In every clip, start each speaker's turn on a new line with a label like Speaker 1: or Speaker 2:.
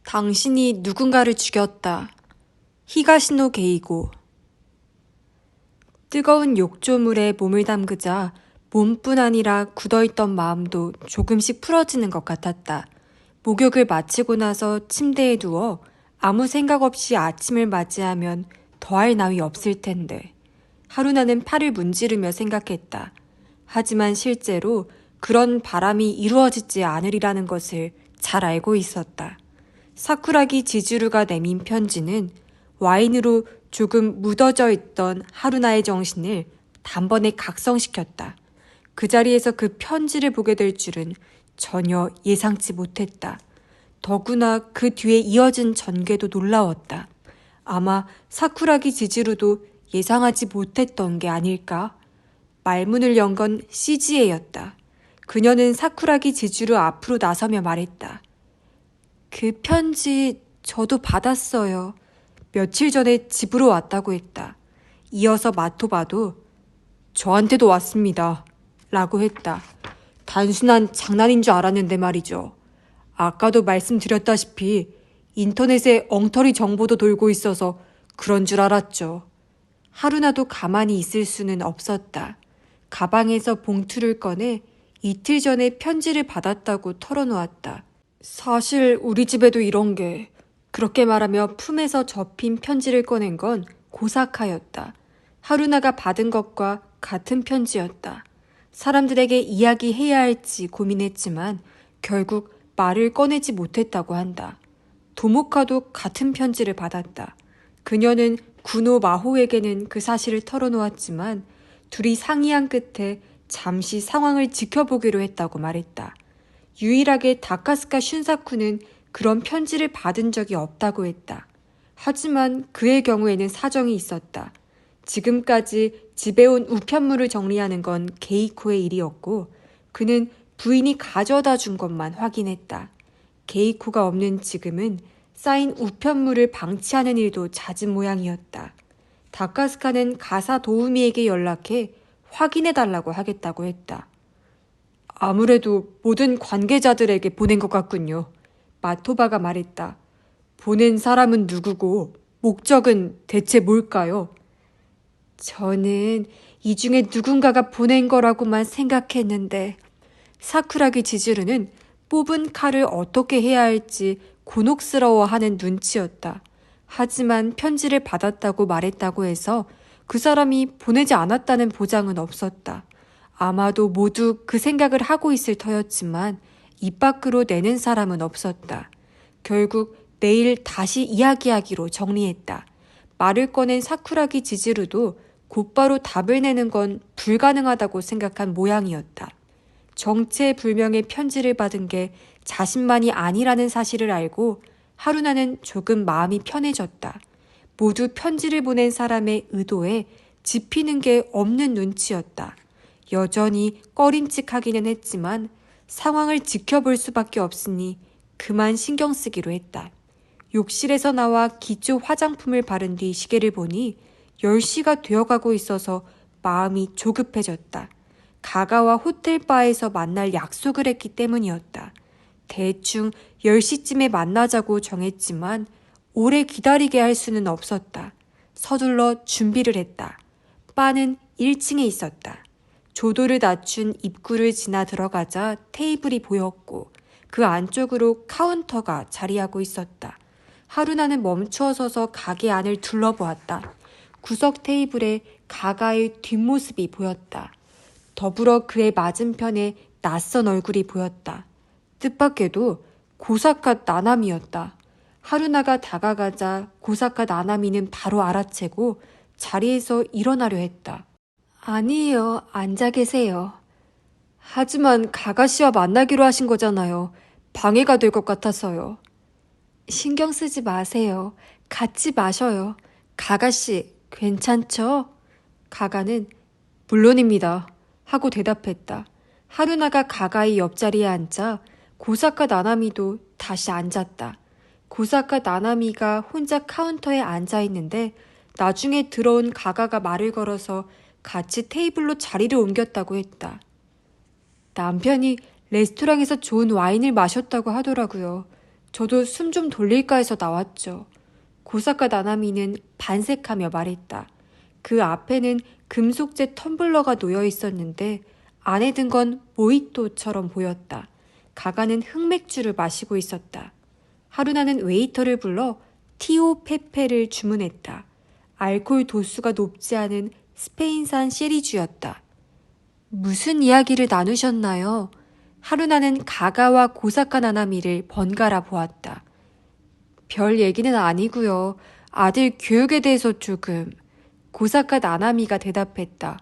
Speaker 1: 당신이 누군가를 죽였다. 히가시노 게이고. 뜨거운 욕조물에 몸을 담그자 몸뿐 아니라 굳어있던 마음도 조금씩 풀어지는 것 같았다. 목욕을 마치고 나서 침대에 누워 아무 생각 없이 아침을 맞이하면 더할 나위 없을 텐데. 하루나는 팔을 문지르며 생각했다. 하지만 실제로 그런 바람이 이루어지지 않으리라는 것을 잘 알고 있었다. 사쿠라기 지즈루가 내민 편지는 와인으로 조금 묻어져 있던 하루나의 정신을 단번에 각성시켰다. 그 자리에서 그 편지를 보게 될 줄은 전혀 예상치 못했다. 더구나 그 뒤에 이어진 전개도 놀라웠다. 아마 사쿠라기 지즈루도 예상하지 못했던 게 아닐까? 말문을 연 건 CGA였다. 그녀는 사쿠라기 지즈루 앞으로 나서며 말했다. 그 편지 저도 받았어요. 며칠 전에 집으로 왔다고 했다. 이어서 마토바도 저한테도 왔습니다. 라고 했다. 단순한 장난인 줄 알았는데 말이죠. 아까도 말씀드렸다시피 인터넷에 엉터리 정보도 돌고 있어서 그런 줄 알았죠. 하루나도 가만히 있을 수는 없었다. 가방에서 봉투를 꺼내 이틀 전에 편지를 받았다고 털어놓았다. 사실 우리 집에도 이런 게. 그렇게 말하며 품에서 접힌 편지를 꺼낸 건 고사카였다. 하루나가 받은 것과 같은 편지였다. 사람들에게 이야기해야 할지 고민했지만 결국 말을 꺼내지 못했다고 한다. 도모카도 같은 편지를 받았다. 그녀는 구노 마호에게는 그 사실을 털어놓았지만 둘이 상의한 끝에 잠시 상황을 지켜보기로 했다고 말했다. 유일하게 다카스카 슌사쿠는 그런 편지를 받은 적이 없다고 했다. 하지만 그의 경우에는 사정이 있었다. 지금까지 집에 온 우편물을 정리하는 건 게이코의 일이었고 그는 부인이 가져다 준 것만 확인했다. 게이코가 없는 지금은 쌓인 우편물을 방치하는 일도 잦은 모양이었다. 다카스카는 가사 도우미에게 연락해 확인해달라고 하겠다고 했다. 아무래도 모든 관계자들에게 보낸 것 같군요. 마토바가 말했다. 보낸 사람은 누구고 목적은 대체 뭘까요? 저는 이 중에 누군가가 보낸 거라고만 생각했는데 사쿠라기 지즈루는 뽑은 칼을 어떻게 해야 할지 곤혹스러워하는 눈치였다. 하지만 편지를 받았다고 말했다고 해서 그 사람이 보내지 않았다는 보장은 없었다. 아마도 모두 그 생각을 하고 있을 터였지만 입 밖으로 내는 사람은 없었다. 결국 내일 다시 이야기하기로 정리했다. 말을 꺼낸 사쿠라기 지즈루도 곧바로 답을 내는 건 불가능하다고 생각한 모양이었다. 정체불명의 편지를 받은 게 자신만이 아니라는 사실을 알고 하루나는 조금 마음이 편해졌다. 모두 편지를 보낸 사람의 의도에 짚히는 게 없는 눈치였다. 여전히 꺼림칙하기는 했지만 상황을 지켜볼 수밖에 없으니 그만 신경 쓰기로 했다. 욕실에서 나와 기초 화장품을 바른 뒤 시계를 보니 10시가 되어가고 있어서 마음이 조급해졌다. 가가와 호텔바에서 만날 약속을 했기 때문이었다. 대충 10시쯤에 만나자고 정했지만 오래 기다리게 할 수는 없었다. 서둘러 준비를 했다. 바는 1층에 있었다. 조도를 낮춘 입구를 지나 들어가자 테이블이 보였고 그 안쪽으로 카운터가 자리하고 있었다. 하루나는 멈추어 서서 가게 안을 둘러보았다. 구석 테이블에 가가의 뒷모습이 보였다. 더불어 그의 맞은편에 낯선 얼굴이 보였다. 뜻밖에도 고사카 나나미였다. 하루나가 다가가자 고사카 나나미는 바로 알아채고 자리에서 일어나려 했다. 아니에요. 앉아 계세요. 하지만 가가씨와 만나기로 하신 거잖아요. 방해가 될 것 같아서요. 신경 쓰지 마세요. 같이 마셔요. 가가씨, 괜찮죠? 가가는 물론입니다. 하고 대답했다. 하루나가 가가의 옆자리에 앉자 고사카 나나미도 다시 앉았다. 고사카 나나미가 혼자 카운터에 앉아 있는데 나중에 들어온 가가가 말을 걸어서 같이 테이블로 자리를 옮겼다고 했다. 남편이 레스토랑에서 좋은 와인을 마셨다고 하더라고요. 저도 숨 좀 돌릴까 해서 나왔죠. 고사카 나나미는 반색하며 말했다. 그 앞에는 금속재 텀블러가 놓여 있었는데 안에 든 건 모히또처럼 보였다. 가가는 흑맥주를 마시고 있었다. 하루나는 웨이터를 불러 티오 페페를 주문했다. 알코올 도수가 높지 않은 스페인산 쉐리주였다. 무슨 이야기를 나누셨나요? 하루나는 가가와 고사카 나나미를 번갈아 보았다. 별 얘기는 아니고요. 아들 교육에 대해서 조금. 고사카 나나미가 대답했다.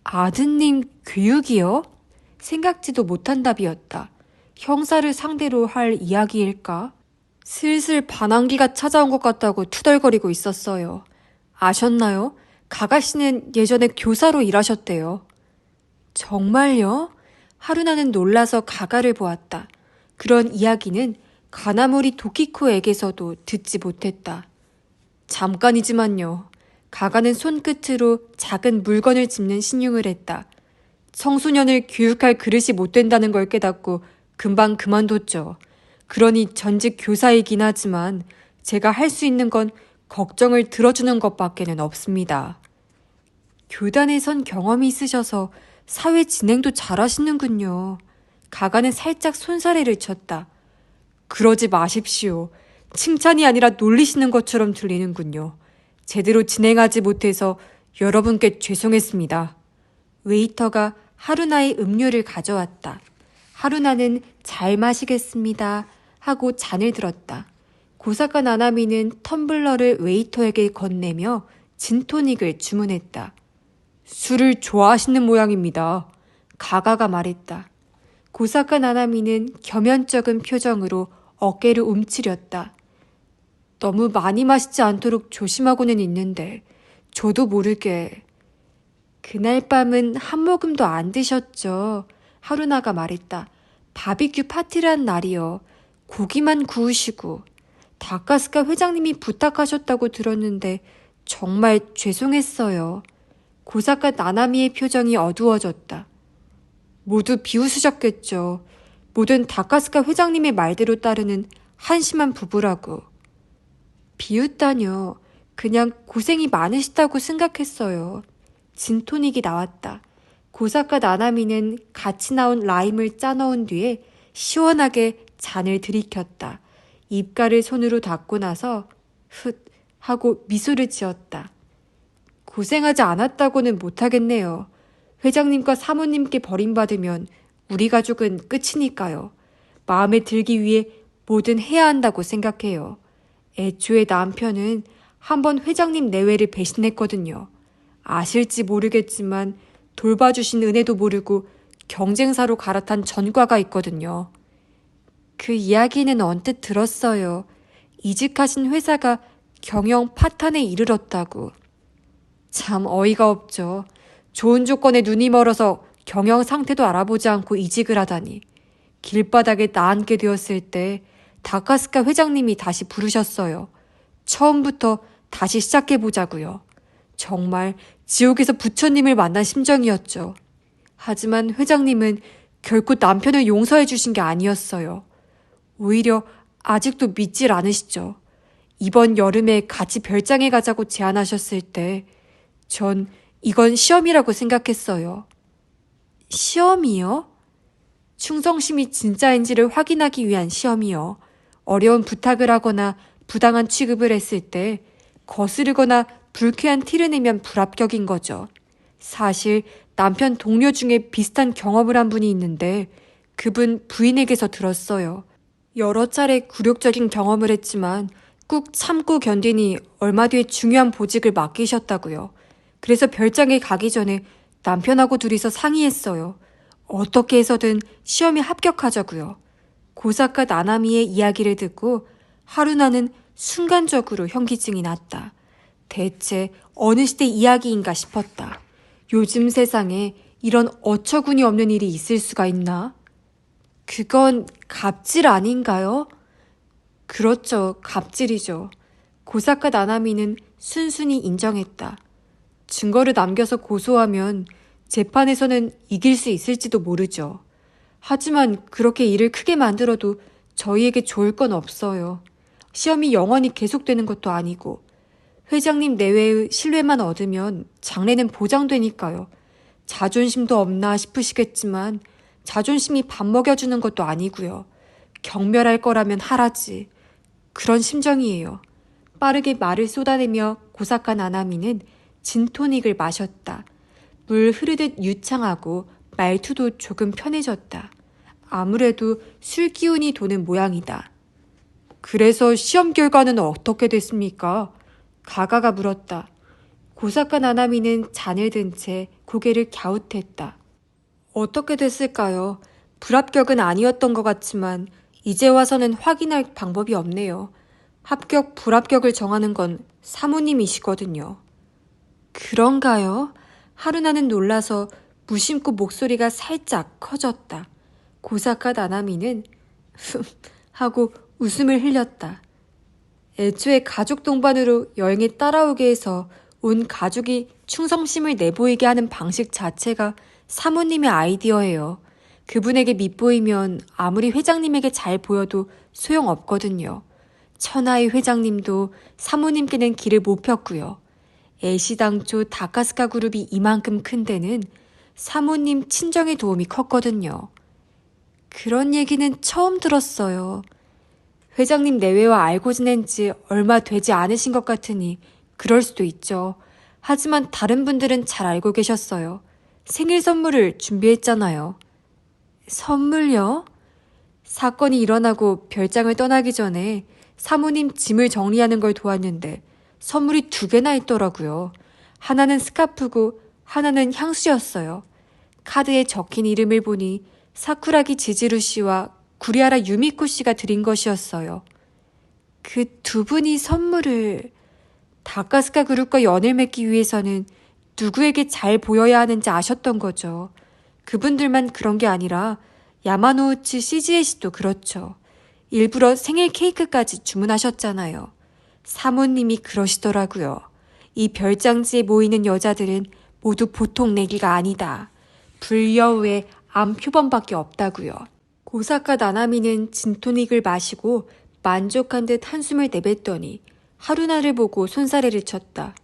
Speaker 1: 아드님 교육이요? 생각지도 못한 답이었다. 형사를 상대로 할 이야기일까? 슬슬 반항기가 찾아온 것 같다고 투덜거리고 있었어요. 아셨나요? 가가 씨는 예전에 교사로 일하셨대요. 정말요? 하루나는 놀라서 가가를 보았다. 그런 이야기는 가나모리 도키코에게서도 듣지 못했다. 잠깐이지만요. 가가는 손끝으로 작은 물건을 짚는 신용을 했다. 청소년을 교육할 그릇이 못 된다는 걸 깨닫고 금방 그만뒀죠. 그러니 전직 교사이긴 하지만 제가 할 수 있는 건 걱정을 들어주는 것밖에는 없습니다. 교단에 선 경험이 있으셔서 사회 진행도 잘하시는군요. 가가는 살짝 손사래를 쳤다. 그러지 마십시오. 칭찬이 아니라 놀리시는 것처럼 들리는군요. 제대로 진행하지 못해서 여러분께 죄송했습니다. 웨이터가 하루나의 음료를 가져왔다. 하루나는 잘 마시겠습니다 하고 잔을 들었다. 고사카 나나미는 텀블러를 웨이터에게 건네며 진토닉을 주문했다. 술을 좋아하시는 모양입니다. 가가가 말했다. 고사카 나나미는 겸연쩍은 표정으로 어깨를 움츠렸다. 너무 많이 마시지 않도록 조심하고는 있는데 저도 모르게. 그날 밤은 한 모금도 안 드셨죠. 하루나가 말했다. 바비큐 파티를 한 날이요. 고기만 구우시고. 다카스카 회장님이 부탁하셨다고 들었는데 정말 죄송했어요. 고사카 나나미의 표정이 어두워졌다. 모두 비웃으셨겠죠. 모든 다카스카 회장님의 말대로 따르는 한심한 부부라고. 비웃다뇨. 그냥 고생이 많으시다고 생각했어요. 진토닉이 나왔다. 고사카 나나미는 같이 나온 라임을 짜넣은 뒤에 시원하게 잔을 들이켰다. 입가를 손으로 닦고 나서 훗 하고 미소를 지었다. 고생하지 않았다고는 못하겠네요. 회장님과 사모님께 버림받으면 우리 가족은 끝이니까요. 마음에 들기 위해 뭐든 해야 한다고 생각해요. 애초에 남편은 한번 회장님 내외를 배신했거든요. 아실지 모르겠지만 돌봐주신 은혜도 모르고 경쟁사로 갈아탄 전과가 있거든요. 그 이야기는 언뜻 들었어요. 이직하신 회사가 경영 파탄에 이르렀다고. 참 어이가 없죠. 좋은 조건에 눈이 멀어서 경영 상태도 알아보지 않고 이직을 하다니. 길바닥에 나앉게 되었을 때 다카스카 회장님이 다시 부르셨어요. 처음부터 다시 시작해보자고요. 정말 지옥에서 부처님을 만난 심정이었죠. 하지만 회장님은 결코 남편을 용서해 주신 게 아니었어요. 오히려 아직도 믿질 않으시죠. 이번 여름에 같이 별장에 가자고 제안하셨을 때 전 이건 시험이라고 생각했어요. 시험이요? 충성심이 진짜인지를 확인하기 위한 시험이요. 어려운 부탁을 하거나 부당한 취급을 했을 때 거스르거나 불쾌한 티를 내면 불합격인 거죠. 사실 남편 동료 중에 비슷한 경험을 한 분이 있는데 그분 부인에게서 들었어요. 여러 차례 굴욕적인 경험을 했지만 꾹 참고 견디니 얼마 뒤에 중요한 보직을 맡기셨다고요. 그래서 별장에 가기 전에 남편하고 둘이서 상의했어요. 어떻게 해서든 시험에 합격하자고요. 고사카 나나미의 이야기를 듣고 하루나는 순간적으로 현기증이 났다. 대체 어느 시대 이야기인가 싶었다. 요즘 세상에 이런 어처구니 없는 일이 있을 수가 있나? 그건 갑질 아닌가요? 그렇죠. 갑질이죠. 고사카 나나미는 순순히 인정했다. 증거를 남겨서 고소하면 재판에서는 이길 수 있을지도 모르죠. 하지만 그렇게 일을 크게 만들어도 저희에게 좋을 건 없어요. 시험이 영원히 계속되는 것도 아니고 회장님 내외의 신뢰만 얻으면 장래는 보장되니까요. 자존심도 없나 싶으시겠지만 자존심이 밥 먹여주는 것도 아니고요. 경멸할 거라면 하라지. 그런 심정이에요. 빠르게 말을 쏟아내며 고사카 나나미는 진토닉을 마셨다. 물 흐르듯 유창하고 말투도 조금 편해졌다. 아무래도 술 기운이 도는 모양이다. 그래서 시험 결과는 어떻게 됐습니까? 가가가 물었다. 고사카 나나미는 잔을 든 채 고개를 갸웃했다. 어떻게 됐을까요? 불합격은 아니었던 것 같지만 이제 와서는 확인할 방법이 없네요. 합격, 불합격을 정하는 건 사모님이시거든요. 그런가요? 하루나는 놀라서 무심코 목소리가 살짝 커졌다. 고사카 나나미는 하고 웃음을 흘렸다. 애초에 가족 동반으로 여행에 따라오게 해서 온 가족이 충성심을 내보이게 하는 방식 자체가 사모님의 아이디어예요. 그분에게 밉보이면 아무리 회장님에게 잘 보여도 소용없거든요. 천하의 회장님도 사모님께는 길을 못 폈고요. 애시당초 다카스카 그룹이 이만큼 큰 데는 사모님 친정의 도움이 컸거든요. 그런 얘기는 처음 들었어요. 회장님 내외와 알고 지낸 지 얼마 되지 않으신 것 같으니 그럴 수도 있죠. 하지만 다른 분들은 잘 알고 계셨어요. 생일 선물을 준비했잖아요. 선물요? 사건이 일어나고 별장을 떠나기 전에 사모님 짐을 정리하는 걸 도왔는데 선물이 2개나 있더라고요. 하나는 스카프고 하나는 향수였어요. 카드에 적힌 이름을 보니 사쿠라기 지지루 씨와 구리하라 유미코 씨가 드린 것이었어요. 그 2분이 선물을... 다카스카 그룹과 연을 맺기 위해서는 누구에게 잘 보여야 하는지 아셨던 거죠. 그분들만 그런 게 아니라 야마노우치 시즈에 씨도 그렇죠. 일부러 생일 케이크까지 주문하셨잖아요. 사모님이 그러시더라고요. 이 별장지에 모이는 여자들은 모두 보통 내기가 아니다. 불여우의 암표범밖에 없다고요. 고사카 나나미는 진토닉을 마시고 만족한 듯 한숨을 내뱉더니 하루나를 보고 손사래를 쳤다.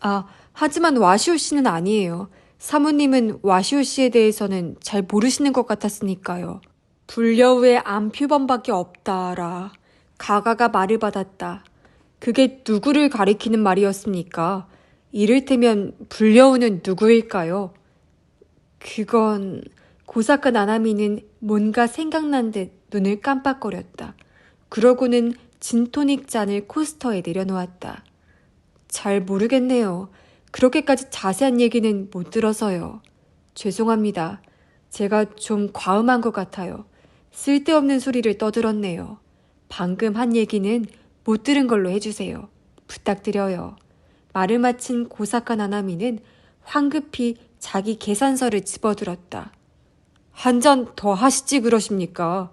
Speaker 1: 아, 하지만 와시오 씨는 아니에요. 사모님은 와시오 씨에 대해서는 잘 모르시는 것 같았으니까요. 불려우의 암표범밖에 없다라. 가가가 말을 받았다. 그게 누구를 가리키는 말이었습니까? 이를테면 불려우는 누구일까요? 그건... 고사카 나나미는 뭔가 생각난 듯 눈을 깜빡거렸다. 그러고는 진토닉 잔을 코스터에 내려놓았다. 잘 모르겠네요. 그렇게까지 자세한 얘기는 못 들어서요. 죄송합니다. 제가 좀 과음한 것 같아요. 쓸데없는 소리를 떠들었네요. 방금 한 얘기는 못 들은 걸로 해주세요. 부탁드려요. 말을 마친 고사카 나나미는 황급히 자기 계산서를 집어들었다. 한 잔 더 하시지 그러십니까?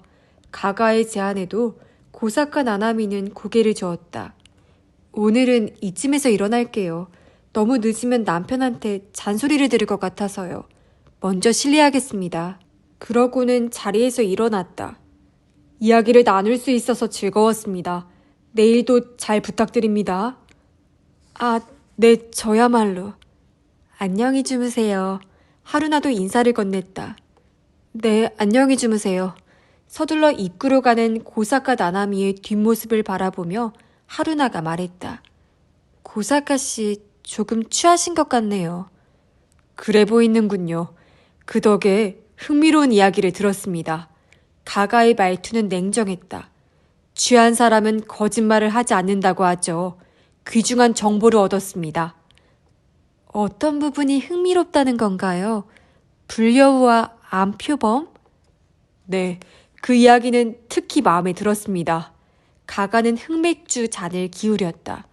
Speaker 1: 가가의 제안에도 고사카 나나미는 고개를 저었다. 오늘은 이쯤에서 일어날게요. 너무 늦으면 남편한테 잔소리를 들을 것 같아서요. 먼저 실례하겠습니다. 그러고는 자리에서 일어났다. 이야기를 나눌 수 있어서 즐거웠습니다. 내일도 잘 부탁드립니다. 아, 네, 저야말로. 안녕히 주무세요. 하루나도 인사를 건넸다. 네, 안녕히 주무세요. 서둘러 입구로 가는 고사카 나나미의 뒷모습을 바라보며 하루나가 말했다. 고사카 씨 조금 취하신 것 같네요. 그래 보이는군요. 그 덕에 흥미로운 이야기를 들었습니다. 가가의 말투는 냉정했다. 취한 사람은 거짓말을 하지 않는다고 하죠. 귀중한 정보를 얻었습니다. 어떤 부분이 흥미롭다는 건가요? 불여우와 암표범? 네, 그 이야기는 특히 마음에 들었습니다. 가가는 흑맥주 잔을 기울였다.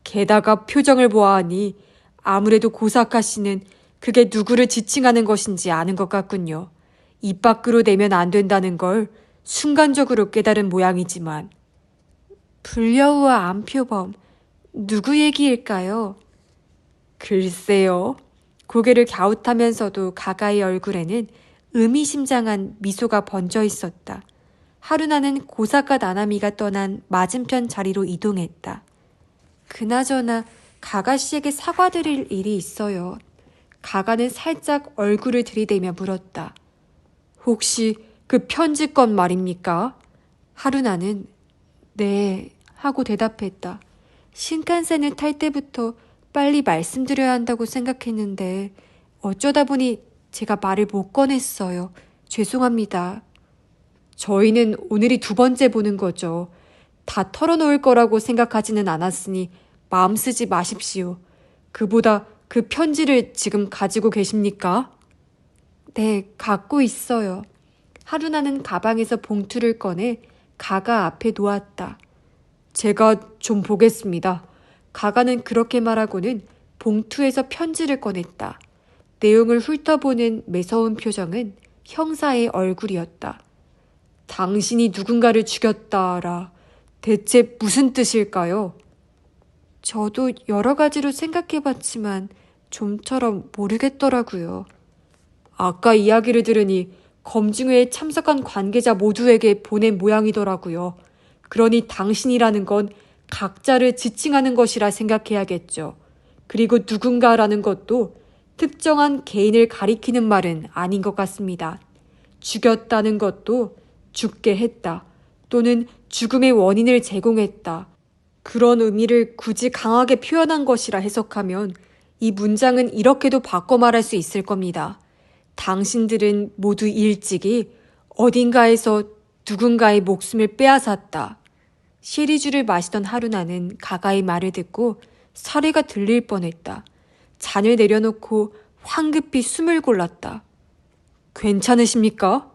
Speaker 1: 게다가 표정을 보아하니 아무래도 고사카 씨는 그게 누구를 지칭하는 것인지 아는 것 같군요. 입 밖으로 내면 안 된다는 걸 순간적으로 깨달은 모양이지만. 불려우와 암표범, 누구 얘기일까요? 글쎄요. 고개를 갸웃하면서도 가가의 얼굴에는 의미심장한 미소가 번져 있었다. 하루나는 고사카 나나미가 떠난 맞은편 자리로 이동했다. 그나저나 가가 씨에게 사과드릴 일이 있어요. 가가는 살짝 얼굴을 들이대며 물었다. 혹시 그 편지 건 말입니까? 하루나는 네 하고 대답했다. 신칸센을 탈 때부터 빨리 말씀드려야 한다고 생각했는데 어쩌다 보니 제가 말을 못 꺼냈어요. 죄송합니다. 저희는 오늘이 두 번째 보는 거죠. 다 털어놓을 거라고 생각하지는 않았으니 마음 쓰지 마십시오. 그보다 그 편지를 지금 가지고 계십니까? 네, 갖고 있어요. 하루나는 가방에서 봉투를 꺼내 가가 앞에 놓았다. 제가 좀 보겠습니다. 가가는 그렇게 말하고는 봉투에서 편지를 꺼냈다. 내용을 훑어보는 매서운 표정은 형사의 얼굴이었다. 당신이 누군가를 죽였다라. 대체 무슨 뜻일까요? 저도 여러 가지로 생각해봤지만 좀처럼 모르겠더라고요. 아까 이야기를 들으니 검증회에 참석한 관계자 모두에게 보낸 모양이더라고요. 그러니 당신이라는 건 각자를 지칭하는 것이라 생각해야겠죠. 그리고 누군가라는 것도 특정한 개인을 가리키는 말은 아닌 것 같습니다. 죽였다는 것도 죽게 했다. 또는 죽음의 원인을 제공했다. 그런 의미를 굳이 강하게 표현한 것이라 해석하면 이 문장은 이렇게도 바꿔 말할 수 있을 겁니다. 당신들은 모두 일찍이 어딘가에서 누군가의 목숨을 빼앗았다. 시리주를 마시던 하루나는 가가의 말을 듣고 사례가 들릴 뻔했다. 잔을 내려놓고 황급히 숨을 골랐다. 괜찮으십니까?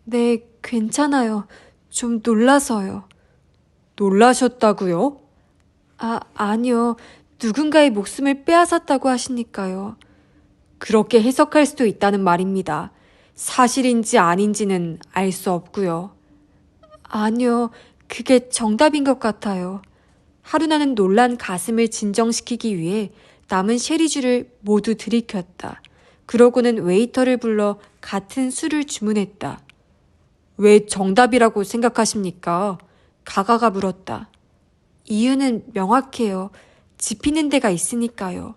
Speaker 1: 네, 괜찮아요. 좀 놀라서요. 놀라셨다고요? 아니요. 누군가의 목숨을 빼앗았다고 하시니까요. 그렇게 해석할 수도 있다는 말입니다. 사실인지 아닌지는 알 수 없고요. 아니요. 그게 정답인 것 같아요. 하루나는 놀란 가슴을 진정시키기 위해 남은 쉐리주를 모두 들이켰다. 그러고는 웨이터를 불러 같은 술을 주문했다. 왜 정답이라고 생각하십니까? 가가가 물었다. 이유는 명확해요. 짚이는 데가 있으니까요.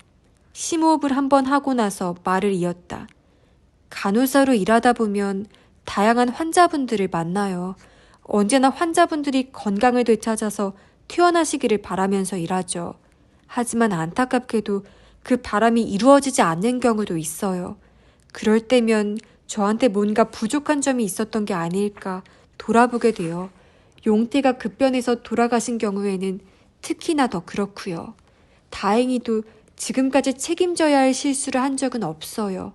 Speaker 1: 심호흡을 한번 하고 나서 말을 이었다. 간호사로 일하다 보면 다양한 환자분들을 만나요. 언제나 환자분들이 건강을 되찾아서 퇴원하시기를 바라면서 일하죠. 하지만 안타깝게도 그 바람이 이루어지지 않는 경우도 있어요. 그럴 때면 저한테 뭔가 부족한 점이 있었던 게 아닐까 돌아보게 돼요. 용태가 급변해서 돌아가신 경우에는 특히나 더 그렇고요. 다행히도 지금까지 책임져야 할 실수를 한 적은 없어요.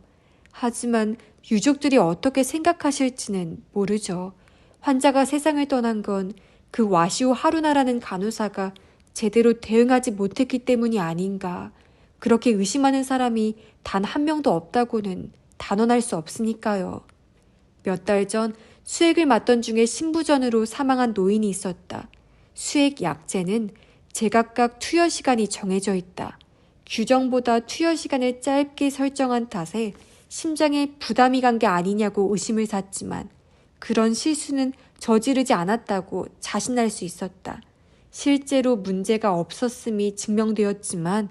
Speaker 1: 하지만 유족들이 어떻게 생각하실지는 모르죠. 환자가 세상을 떠난 건 그 와시오 하루나라는 간호사가 제대로 대응하지 못했기 때문이 아닌가. 그렇게 의심하는 사람이 단 한 명도 없다고는 단언할 수 없으니까요. 몇 달 전 수액을 맞던 중에 신부전으로 사망한 노인이 있었다. 수액 약제는 제각각 투여 시간이 정해져 있다. 규정보다 투여 시간을 짧게 설정한 탓에 심장에 부담이 간 게 아니냐고 의심을 샀지만 그런 실수는 저지르지 않았다고 자신할 수 있었다. 실제로 문제가 없었음이 증명되었지만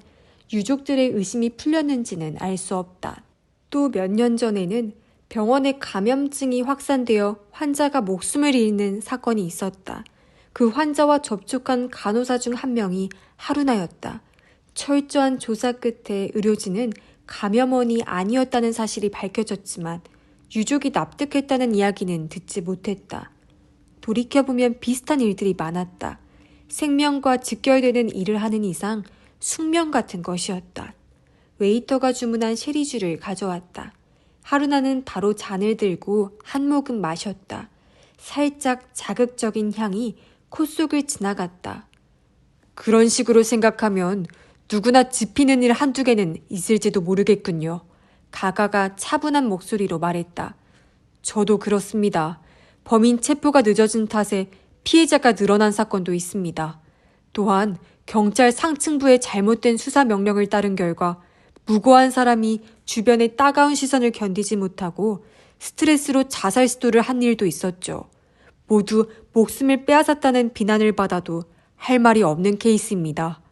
Speaker 1: 유족들의 의심이 풀렸는지는 알 수 없다. 또 몇 년 전에는 병원에 감염증이 확산되어 환자가 목숨을 잃는 사건이 있었다. 그 환자와 접촉한 간호사 중 한 명이 하루나였다. 철저한 조사 끝에 의료진은 감염원이 아니었다는 사실이 밝혀졌지만 유족이 납득했다는 이야기는 듣지 못했다. 돌이켜보면 비슷한 일들이 많았다. 생명과 직결되는 일을 하는 이상 숙명 같은 것이었다. 웨이터가 주문한 쉐리주를 가져왔다. 하루나는 바로 잔을 들고 한 모금 마셨다. 살짝 자극적인 향이 콧속을 지나갔다. 그런 식으로 생각하면 누구나 짚히는 일 한두 개는 있을지도 모르겠군요. 가가가 차분한 목소리로 말했다. 저도 그렇습니다. 범인 체포가 늦어진 탓에 피해자가 늘어난 사건도 있습니다. 또한 경찰 상층부의 잘못된 수사 명령을 따른 결과 무고한 사람이 주변의 따가운 시선을 견디지 못하고 스트레스로 자살 시도를 한 일도 있었죠. 모두 목숨을 빼앗았다는 비난을 받아도 할 말이 없는 케이스입니다.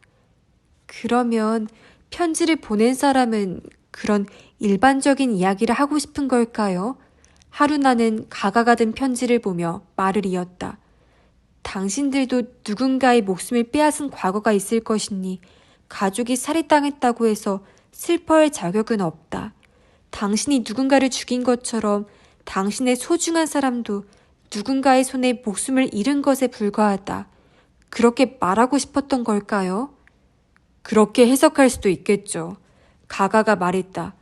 Speaker 1: 그러면 편지를 보낸 사람은 그런 일반적인 이야기를 하고 싶은 걸까요? 하루나는 가가가 든 편지를 보며 말을 이었다. 당신들도 누군가의 목숨을 빼앗은 과거가 있을 것이니 가족이 살해당했다고 해서 슬퍼할 자격은 없다. 당신이 누군가를 죽인 것처럼 당신의 소중한 사람도 누군가의 손에 목숨을 잃은 것에 불과하다. 그렇게 말하고 싶었던 걸까요? 그렇게 해석할 수도 있겠죠. 가가가 말했다.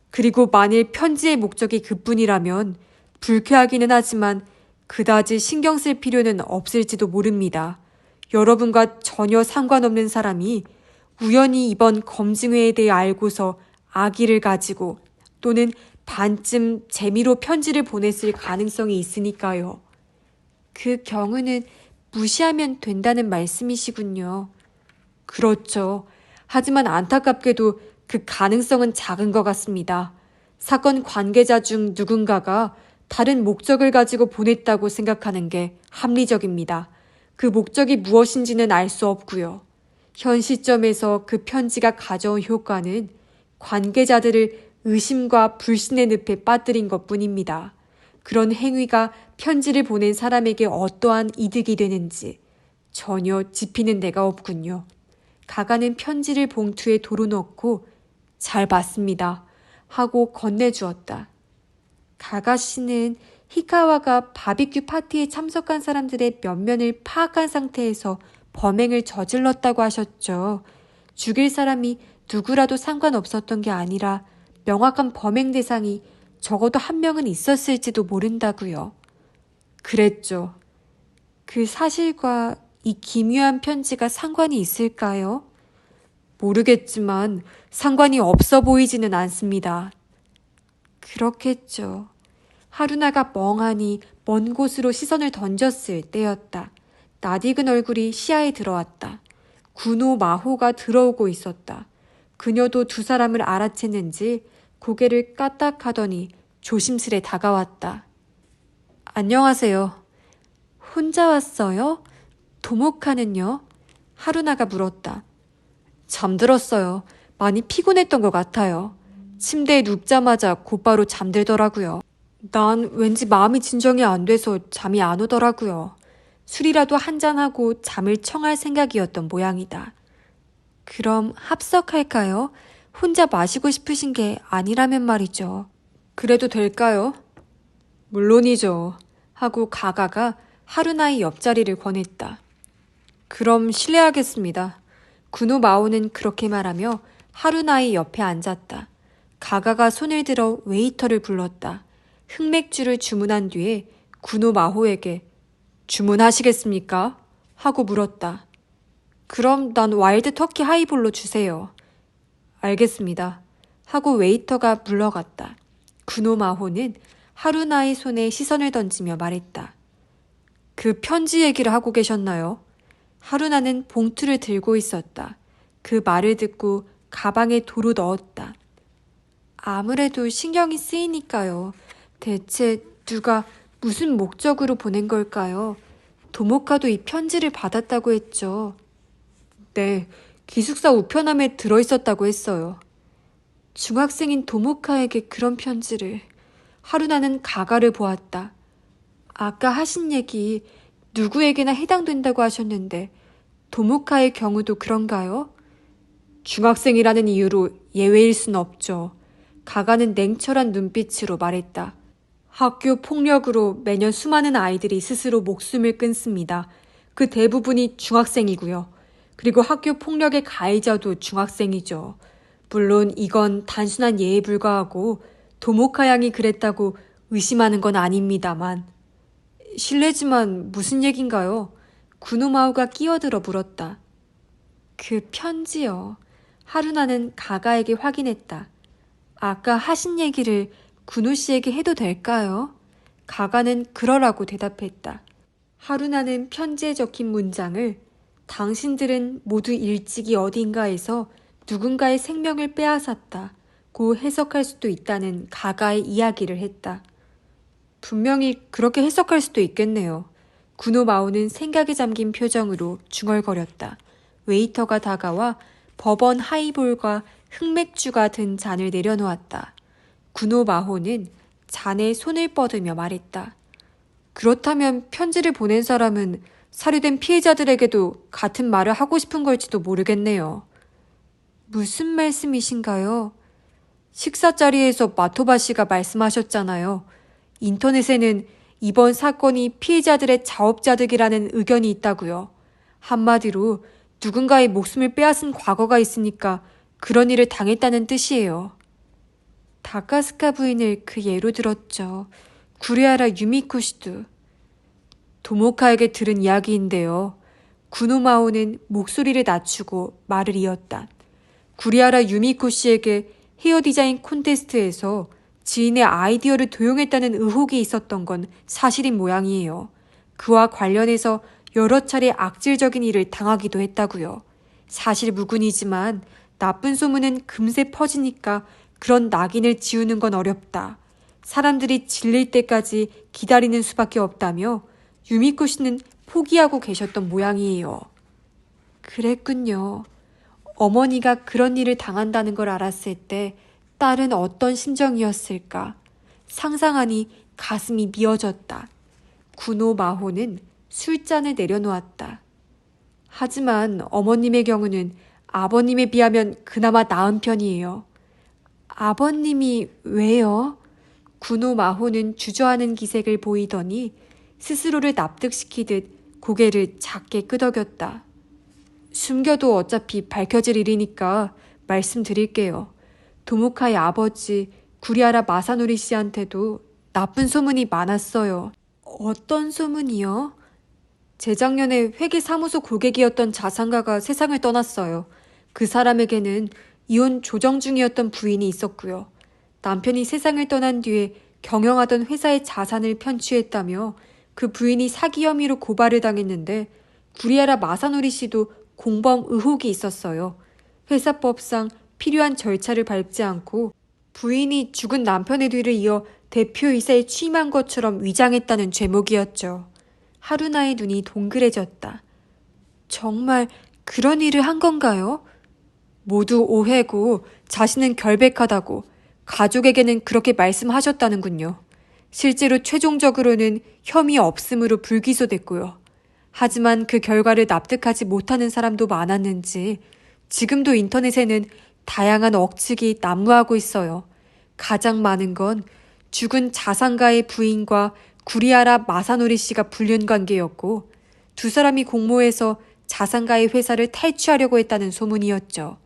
Speaker 1: 그리고 만일 편지의 목적이 그뿐이라면 불쾌하기는 하지만 그다지 신경 쓸 필요는 없을지도 모릅니다. 여러분과 전혀 상관없는 사람이 우연히 이번 검증회에 대해 알고서 악의를 가지고 또는 반쯤 재미로 편지를 보냈을 가능성이 있으니까요. 그 경우는 무시하면 된다는 말씀이시군요. 그렇죠. 하지만 안타깝게도 그 가능성은 작은 것 같습니다. 사건 관계자 중 누군가가 다른 목적을 가지고 보냈다고 생각하는 게 합리적입니다. 그 목적이 무엇인지는 알 수 없고요. 현 시점에서 그 편지가 가져온 효과는 관계자들을 의심과 불신의 늪에 빠뜨린 것뿐입니다. 그런 행위가 편지를 보낸 사람에게 어떠한 이득이 되는지 전혀 짚이는 데가 없군요. 가가는 편지를 봉투에 도로 넣고 잘 봤습니다 하고 건네주었다. 가가 씨는 히카와가 바비큐 파티에 참석한 사람들의 면면을 파악한 상태에서 범행을 저질렀다고 하셨죠. 죽일 사람이 누구라도 상관없었던 게 아니라 명확한 범행 대상이 적어도 한 명은 있었을지도 모른다고요. 그랬죠. 그 사실과 이 기묘한 편지가 상관이 있을까요? 모르겠지만 상관이 없어 보이지는 않습니다. 그렇겠죠. 하루나가 멍하니 먼 곳으로 시선을 던졌을 때였다. 낯익은 얼굴이 시야에 들어왔다. 군호 마호가 들어오고 있었다. 그녀도 두 사람을 알아챘는지 고개를 까딱하더니 조심스레 다가왔다. 안녕하세요. 혼자 왔어요? 도모카는요? 하루나가 물었다. 잠들었어요. 많이 피곤했던 것 같아요. 침대에 눕자마자 곧바로 잠들더라고요. 난 왠지 마음이 진정이 안 돼서 잠이 안 오더라고요. 술이라도 한잔하고 잠을 청할 생각이었던 모양이다. 그럼 합석할까요? 혼자 마시고 싶으신 게 아니라면 말이죠. 그래도 될까요? 물론이죠. 하고 가가가 하루나의 옆자리를 권했다. 그럼 실례하겠습니다. 군호 마오는 그렇게 말하며 하루나의 옆에 앉았다. 가가가 손을 들어 웨이터를 불렀다. 흑맥주를 주문한 뒤에 군호 마호에게 주문하시겠습니까? 하고 물었다. 그럼 난 와일드 터키 하이볼로 주세요. 알겠습니다. 하고 웨이터가 물러갔다. 군호 마호는 하루나의 손에 시선을 던지며 말했다. 그 편지 얘기를 하고 계셨나요? 하루나는 봉투를 들고 있었다. 그 말을 듣고 가방에 도로 넣었다. 아무래도 신경이 쓰이니까요. 대체 누가 무슨 목적으로 보낸 걸까요? 도모카도 이 편지를 받았다고 했죠. 네, 기숙사 우편함에 들어있었다고 했어요. 중학생인 도모카에게 그런 편지를. 하루나는 가가를 보았다. 아까 하신 얘기 누구에게나 해당된다고 하셨는데 도모카의 경우도 그런가요? 중학생이라는 이유로 예외일 순 없죠. 가가는 냉철한 눈빛으로 말했다. 학교 폭력으로 매년 수많은 아이들이 스스로 목숨을 끊습니다. 그 대부분이 중학생이고요. 그리고 학교 폭력의 가해자도 중학생이죠. 물론 이건 단순한 예에 불과하고 도모카 양이 그랬다고 의심하는 건 아닙니다만. 실례지만 무슨 얘긴가요? 구노마오가 끼어들어 물었다. 그 편지요. 하루나는 가가에게 확인했다. 아까 하신 얘기를 군호 씨에게 해도 될까요? 가가는 그러라고 대답했다. 하루나는 편지에 적힌 문장을 당신들은 모두 일찍이 어딘가에서 누군가의 생명을 빼앗았다 고 해석할 수도 있다는 가가의 이야기를 했다. 분명히 그렇게 해석할 수도 있겠네요. 구노마오는 생각에 잠긴 표정으로 중얼거렸다. 웨이터가 다가와 버번 하이볼과 흑맥주가 든 잔을 내려놓았다. 구노마호는 잔에 손을 뻗으며 말했다. 그렇다면 편지를 보낸 사람은 살해된 피해자들에게도 같은 말을 하고 싶은 걸지도 모르겠네요. 무슨 말씀이신가요? 식사 자리에서 마토바 씨가 말씀하셨잖아요. 인터넷에는 이번 사건이 피해자들의 자업자득이라는 의견이 있다고요. 한마디로 누군가의 목숨을 빼앗은 과거가 있으니까 그런 일을 당했다는 뜻이에요. 다카스카 부인을 그 예로 들었죠. 구리하라 유미코 씨도. 도모카에게 들은 이야기인데요. 구노마오는 목소리를 낮추고 말을 이었다. 구리하라 유미코 씨에게 헤어 디자인 콘테스트에서 지인의 아이디어를 도용했다는 의혹이 있었던 건 사실인 모양이에요. 그와 관련해서 여러 차례 악질적인 일을 당하기도 했다고요. 사실 무근이지만 나쁜 소문은 금세 퍼지니까 그런 낙인을 지우는 건 어렵다. 사람들이 질릴 때까지 기다리는 수밖에 없다며 유미코 씨는 포기하고 계셨던 모양이에요. 그랬군요. 어머니가 그런 일을 당한다는 걸 알았을 때 딸은 어떤 심정이었을까. 상상하니 가슴이 미어졌다. 구노마호는 술잔을 내려놓았다. 하지만 어머님의 경우는 아버님에 비하면 그나마 나은 편이에요. 아버님이 왜요? 구노마호는 주저하는 기색을 보이더니 스스로를 납득시키듯 고개를 작게 끄덕였다. 숨겨도 어차피 밝혀질 일이니까 말씀드릴게요. 도모카의 아버지 구리하라 마사노리 씨한테도 나쁜 소문이 많았어요. 어떤 소문이요? 재작년에 회계사무소 고객이었던 자산가가 세상을 떠났어요. 그 사람에게는 이혼 조정 중이었던 부인이 있었고요. 남편이 세상을 떠난 뒤에 경영하던 회사의 자산을 편취했다며 그 부인이 사기 혐의로 고발을 당했는데 구리하라 마사노리 씨도 공범 의혹이 있었어요. 회사법상 필요한 절차를 밟지 않고 부인이 죽은 남편의 뒤를 이어 대표이사에 취임한 것처럼 위장했다는 죄목이었죠. 하루나의 눈이 동그래졌다. 정말 그런 일을 한 건가요? 모두 오해고 자신은 결백하다고 가족에게는 그렇게 말씀하셨다는군요. 실제로 최종적으로는 혐의 없음으로 불기소됐고요. 하지만 그 결과를 납득하지 못하는 사람도 많았는지 지금도 인터넷에는 다양한 억측이 난무하고 있어요. 가장 많은 건 죽은 자산가의 부인과 구리하라 마사노리 씨가 불륜 관계였고 두 사람이 공모해서 자산가의 회사를 탈취하려고 했다는 소문이었죠.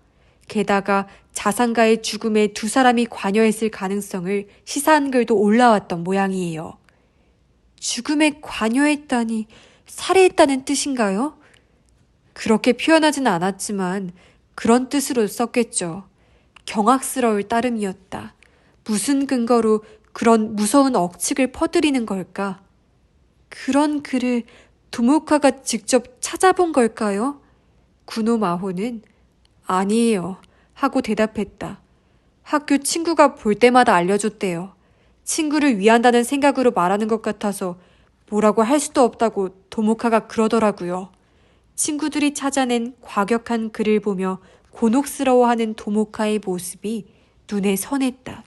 Speaker 1: 게다가 자산가의 죽음에 두 사람이 관여했을 가능성을 시사한 글도 올라왔던 모양이에요. 죽음에 관여했다니 살해했다는 뜻인가요? 그렇게 표현하진 않았지만 그런 뜻으로 썼겠죠. 경악스러울 따름이었다. 무슨 근거로 그런 무서운 억측을 퍼뜨리는 걸까? 그런 글을 도모카가 직접 찾아본 걸까요? 구노마호는 아니에요 하고 대답했다. 학교 친구가 볼 때마다 알려줬대요. 친구를 위한다는 생각으로 말하는 것 같아서 뭐라고 할 수도 없다고 도모카가 그러더라고요. 친구들이 찾아낸 과격한 글을 보며 곤혹스러워하는 도모카의 모습이 눈에 선했다.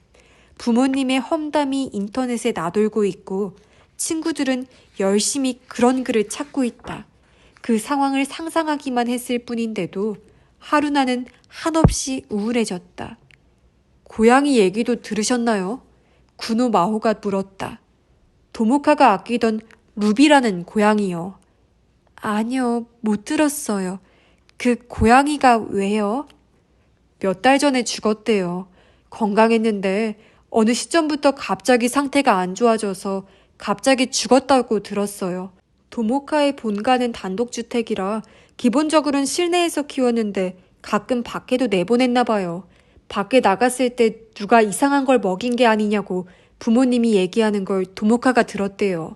Speaker 1: 부모님의 험담이 인터넷에 나돌고 있고 친구들은 열심히 그런 글을 찾고 있다. 그 상황을 상상하기만 했을 뿐인데도 하루나는 한없이 우울해졌다. 고양이 얘기도 들으셨나요? 구노마호가 물었다. 도모카가 아끼던 루비라는 고양이요. 아니요, 못 들었어요. 그 고양이가 왜요? 몇 달 전에 죽었대요. 건강했는데 어느 시점부터 갑자기 상태가 안 좋아져서 갑자기 죽었다고 들었어요. 도모카의 본가는 단독주택이라 기본적으로는 실내에서 키웠는데 가끔 밖에도 내보냈나 봐요. 밖에 나갔을 때 누가 이상한 걸 먹인 게 아니냐고 부모님이 얘기하는 걸 도모카가 들었대요.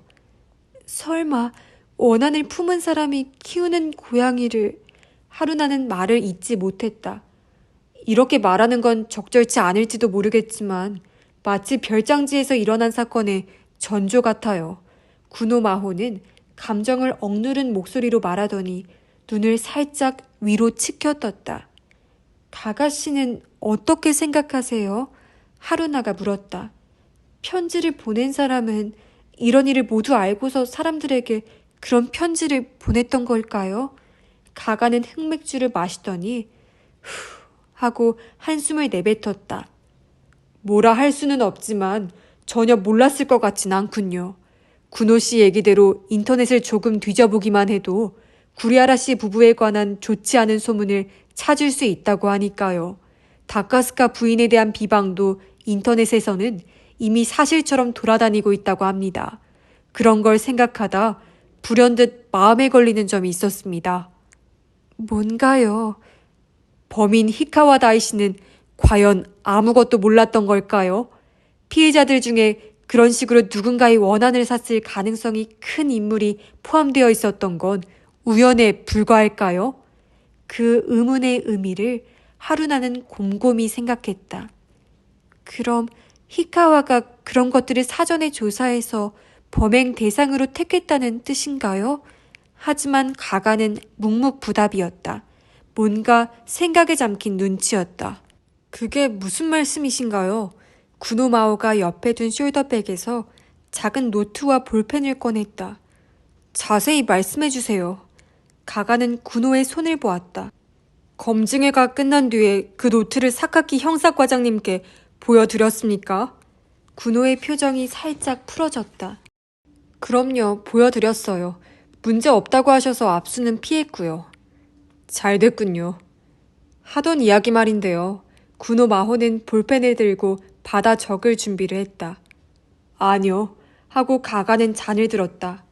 Speaker 1: 설마 원한을 품은 사람이 키우는 고양이를... 하루나는 말을 잇지 못했다. 이렇게 말하는 건 적절치 않을지도 모르겠지만 마치 별장지에서 일어난 사건의 전조 같아요. 구노마호는 감정을 억누른 목소리로 말하더니 눈을 살짝 위로 치켜떴다. 가가 씨는 어떻게 생각하세요? 하루나가 물었다. 편지를 보낸 사람은 이런 일을 모두 알고서 사람들에게 그런 편지를 보냈던 걸까요? 가가는 흑맥주를 마시더니 후 하고 한숨을 내뱉었다. 뭐라 할 수는 없지만 전혀 몰랐을 것 같진 않군요. 군호 씨 얘기대로 인터넷을 조금 뒤져보기만 해도 구리아라 씨 부부에 관한 좋지 않은 소문을 찾을 수 있다고 하니까요. 다카스카 부인에 대한 비방도 인터넷에서는 이미 사실처럼 돌아다니고 있다고 합니다. 그런 걸 생각하다 불현듯 마음에 걸리는 점이 있었습니다. 뭔가요? 범인 히카와 다이 씨는 과연 아무것도 몰랐던 걸까요? 피해자들 중에 그런 식으로 누군가의 원한을 샀을 가능성이 큰 인물이 포함되어 있었던 건 우연에 불과할까요? 그 의문의 의미를 하루나는 곰곰이 생각했다. 그럼 히카와가 그런 것들을 사전에 조사해서 범행 대상으로 택했다는 뜻인가요? 하지만 가가는 묵묵부답이었다. 뭔가 생각에 잠긴 눈치였다. 그게 무슨 말씀이신가요? 구노마오가 옆에 둔 숄더백에서 작은 노트와 볼펜을 꺼냈다. 자세히 말씀해 주세요. 가가는 구노의 손을 보았다. 검증회가 끝난 뒤에 그 노트를 사카키 형사과장님께 보여드렸습니까? 구노의 표정이 살짝 풀어졌다. 그럼요, 보여드렸어요. 문제 없다고 하셔서 압수는 피했고요. 잘 됐군요. 하던 이야기 말인데요. 구노 마호는 볼펜을 들고 받아 적을 준비를 했다. 아니요, 하고 가가는 잔을 들었다.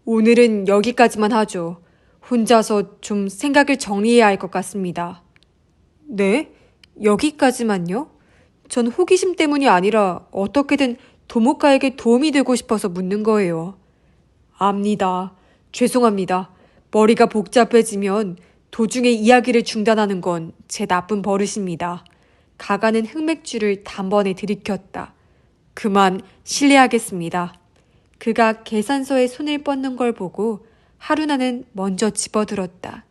Speaker 1: 오늘은 여기까지만 하죠. 혼자서 좀 생각을 정리해야 할 것 같습니다. 네? 여기까지만요? 전 호기심 때문이 아니라 어떻게든 도모카에게 도움이 되고 싶어서 묻는 거예요. 압니다. 죄송합니다. 머리가 복잡해지면 도중에 이야기를 중단하는 건 제 나쁜 버릇입니다. 가가는 흑맥주를 단번에 들이켰다. 그만 실례하겠습니다. 그가 계산서에 손을 뻗는 걸 보고 하루나는 먼저 집어들었다.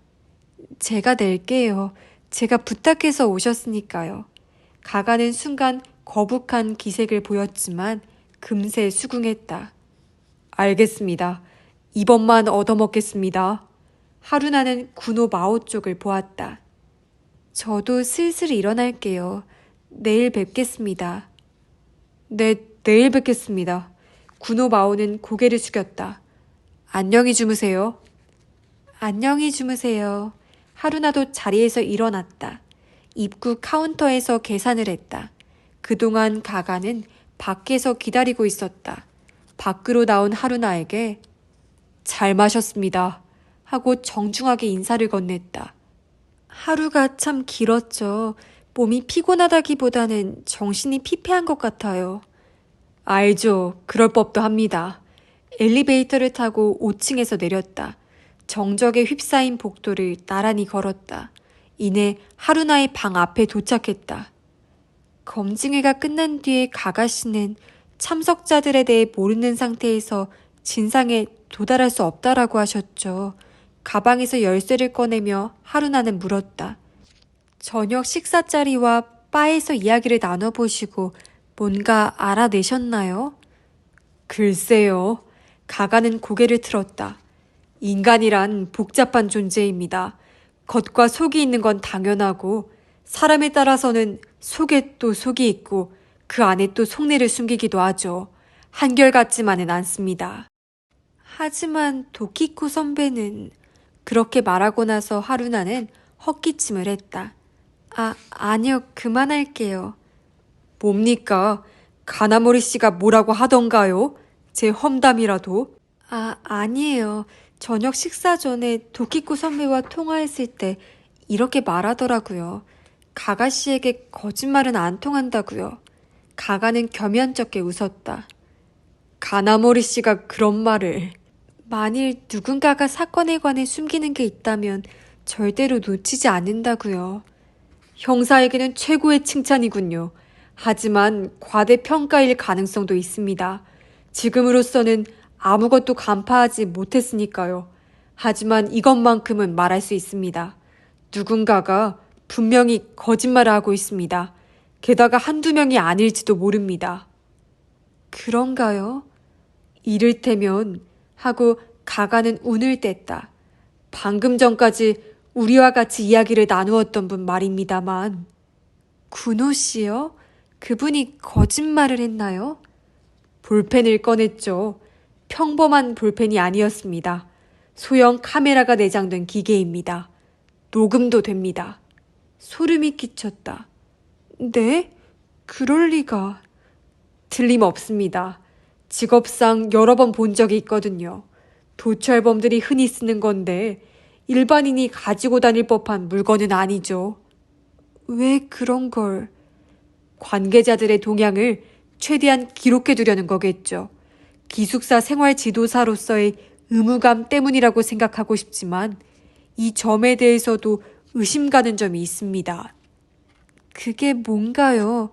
Speaker 1: 제가 낼게요. 제가 부탁해서 오셨으니까요. 가가는 순간 거북한 기색을 보였지만 금세 수긍했다. 알겠습니다. 이번만 얻어먹겠습니다. 하루나는 구노 마오 쪽을 보았다. 저도 슬슬 일어날게요. 내일 뵙겠습니다. 네, 내일 뵙겠습니다. 구노 마오는 고개를 숙였다. 안녕히 주무세요. 안녕히 주무세요. 하루나도 자리에서 일어났다. 입구 카운터에서 계산을 했다. 그동안 가가는 밖에서 기다리고 있었다. 밖으로 나온 하루나에게 잘 마셨습니다. 하고 정중하게 인사를 건넸다. 하루가 참 길었죠. 몸이 피곤하다기보다는 정신이 피폐한 것 같아요. 알죠. 그럴 법도 합니다. 엘리베이터를 타고 5층에서 내렸다. 정적에 휩싸인 복도를 나란히 걸었다. 이내 하루나의 방 앞에 도착했다. 검증회가 끝난 뒤에 가가씨는 참석자들에 대해 모르는 상태에서 진상에 도달할 수 없다라고 하셨죠. 가방에서 열쇠를 꺼내며 하루나는 물었다. 저녁 식사 자리와 바에서 이야기를 나눠보시고 뭔가 알아내셨나요? 글쎄요. 가가는 고개를 틀었다. 인간이란 복잡한 존재입니다. 겉과 속이 있는 건 당연하고 사람에 따라서는 속에 또 속이 있고 그 안에 또 속내를 숨기기도 하죠. 한결같지만은 않습니다. 하지만 도키코 선배는 그렇게 말하고 나서 하루나는 헛기침을 했다. 아니요. 그만할게요. 뭡니까? 가나모리 씨가 뭐라고 하던가요? 제 험담이라도? 아니에요. 저녁 식사 전에 도키코 선배와 통화했을 때 이렇게 말하더라고요. 가가 씨에게 거짓말은 안 통한다고요. 가가는 겸연쩍게 웃었다. 가나모리 씨가 그런 말을... 만일 누군가가 사건에 관해 숨기는 게 있다면 절대로 놓치지 않는다고요. 형사에게는 최고의 칭찬이군요. 하지만 과대평가일 가능성도 있습니다. 지금으로서는 아무것도 간파하지 못했으니까요. 하지만 이것만큼은 말할 수 있습니다. 누군가가 분명히 거짓말을 하고 있습니다. 게다가 한두 명이 아닐지도 모릅니다. 그런가요? 이를테면 하고 가가는 운을 뗐다. 방금 전까지 우리와 같이 이야기를 나누었던 분 말입니다만. 군호 씨요? 그분이 거짓말을 했나요? 볼펜을 꺼냈죠. 평범한 볼펜이 아니었습니다. 소형 카메라가 내장된 기계입니다. 녹음도 됩니다. 소름이 끼쳤다. 네? 그럴 리가. 틀림없습니다. 직업상 여러 번 본 적이 있거든요. 도철범들이 흔히 쓰는 건데 일반인이 가지고 다닐 법한 물건은 아니죠. 왜 그런 걸? 관계자들의 동향을 최대한 기록해 두려는 거겠죠. 기숙사 생활 지도사로서의 의무감 때문이라고 생각하고 싶지만 이 점에 대해서도 의심 가는 점이 있습니다. 그게 뭔가요?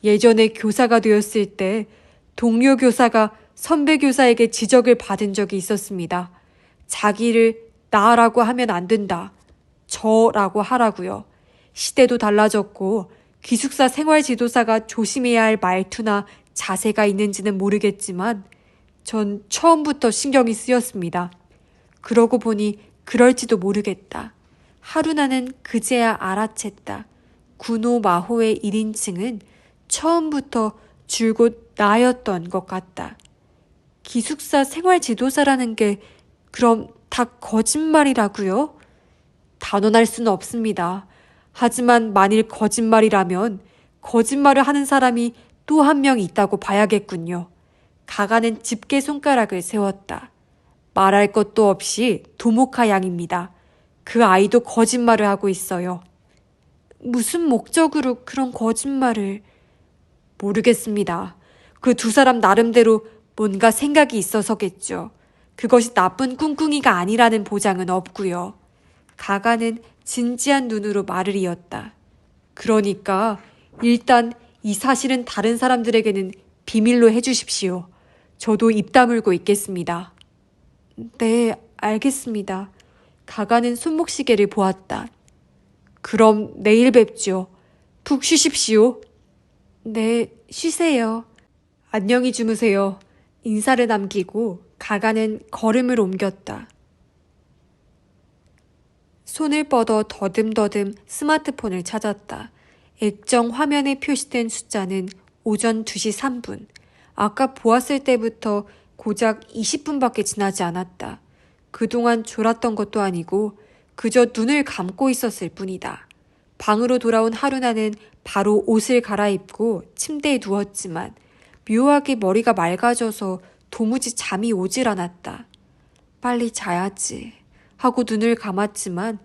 Speaker 1: 예전에 교사가 되었을 때 동료 교사가 선배 교사에게 지적을 받은 적이 있었습니다. 자기를 나라고 하면 안 된다. 저라고 하라고요. 시대도 달라졌고 기숙사 생활 지도사가 조심해야 할 말투나 자세가 있는지는 모르겠지만 전 처음부터 신경이 쓰였습니다. 그러고 보니 그럴지도 모르겠다. 하루나는 그제야 알아챘다. 군호 마호의 1인칭은 처음부터 줄곧 나였던 것 같다. 기숙사 생활 지도사라는 게 그럼 다 거짓말이라고요? 단언할 수는 없습니다. 하지만 만일 거짓말이라면 거짓말을 하는 사람이 또 한 명 있다고 봐야겠군요. 가가는 집게 손가락을 세웠다. 말할 것도 없이 도모카 양입니다. 그 아이도 거짓말을 하고 있어요. 무슨 목적으로 그런 거짓말을... 모르겠습니다. 그 두 사람 나름대로 뭔가 생각이 있어서겠죠. 그것이 나쁜 꿍꿍이가 아니라는 보장은 없고요. 가가는 진지한 눈으로 말을 이었다. 그러니까 일단 이 사실은 다른 사람들에게는 비밀로 해주십시오. 저도 입 다물고 있겠습니다. 네, 알겠습니다. 가가는 손목시계를 보았다. 그럼 내일 뵙죠. 푹 쉬십시오. 네, 쉬세요. 안녕히 주무세요. 인사를 남기고 가가는 걸음을 옮겼다. 손을 뻗어 더듬더듬 스마트폰을 찾았다. 액정 화면에 표시된 숫자는 오전 2시 3분. 아까 보았을 때부터 고작 20분밖에 지나지 않았다. 그동안 졸았던 것도 아니고 그저 눈을 감고 있었을 뿐이다. 방으로 돌아온 하루나는 바로 옷을 갈아입고 침대에 누웠지만 묘하게 머리가 맑아져서 도무지 잠이 오질 않았다. 빨리 자야지 하고 눈을 감았지만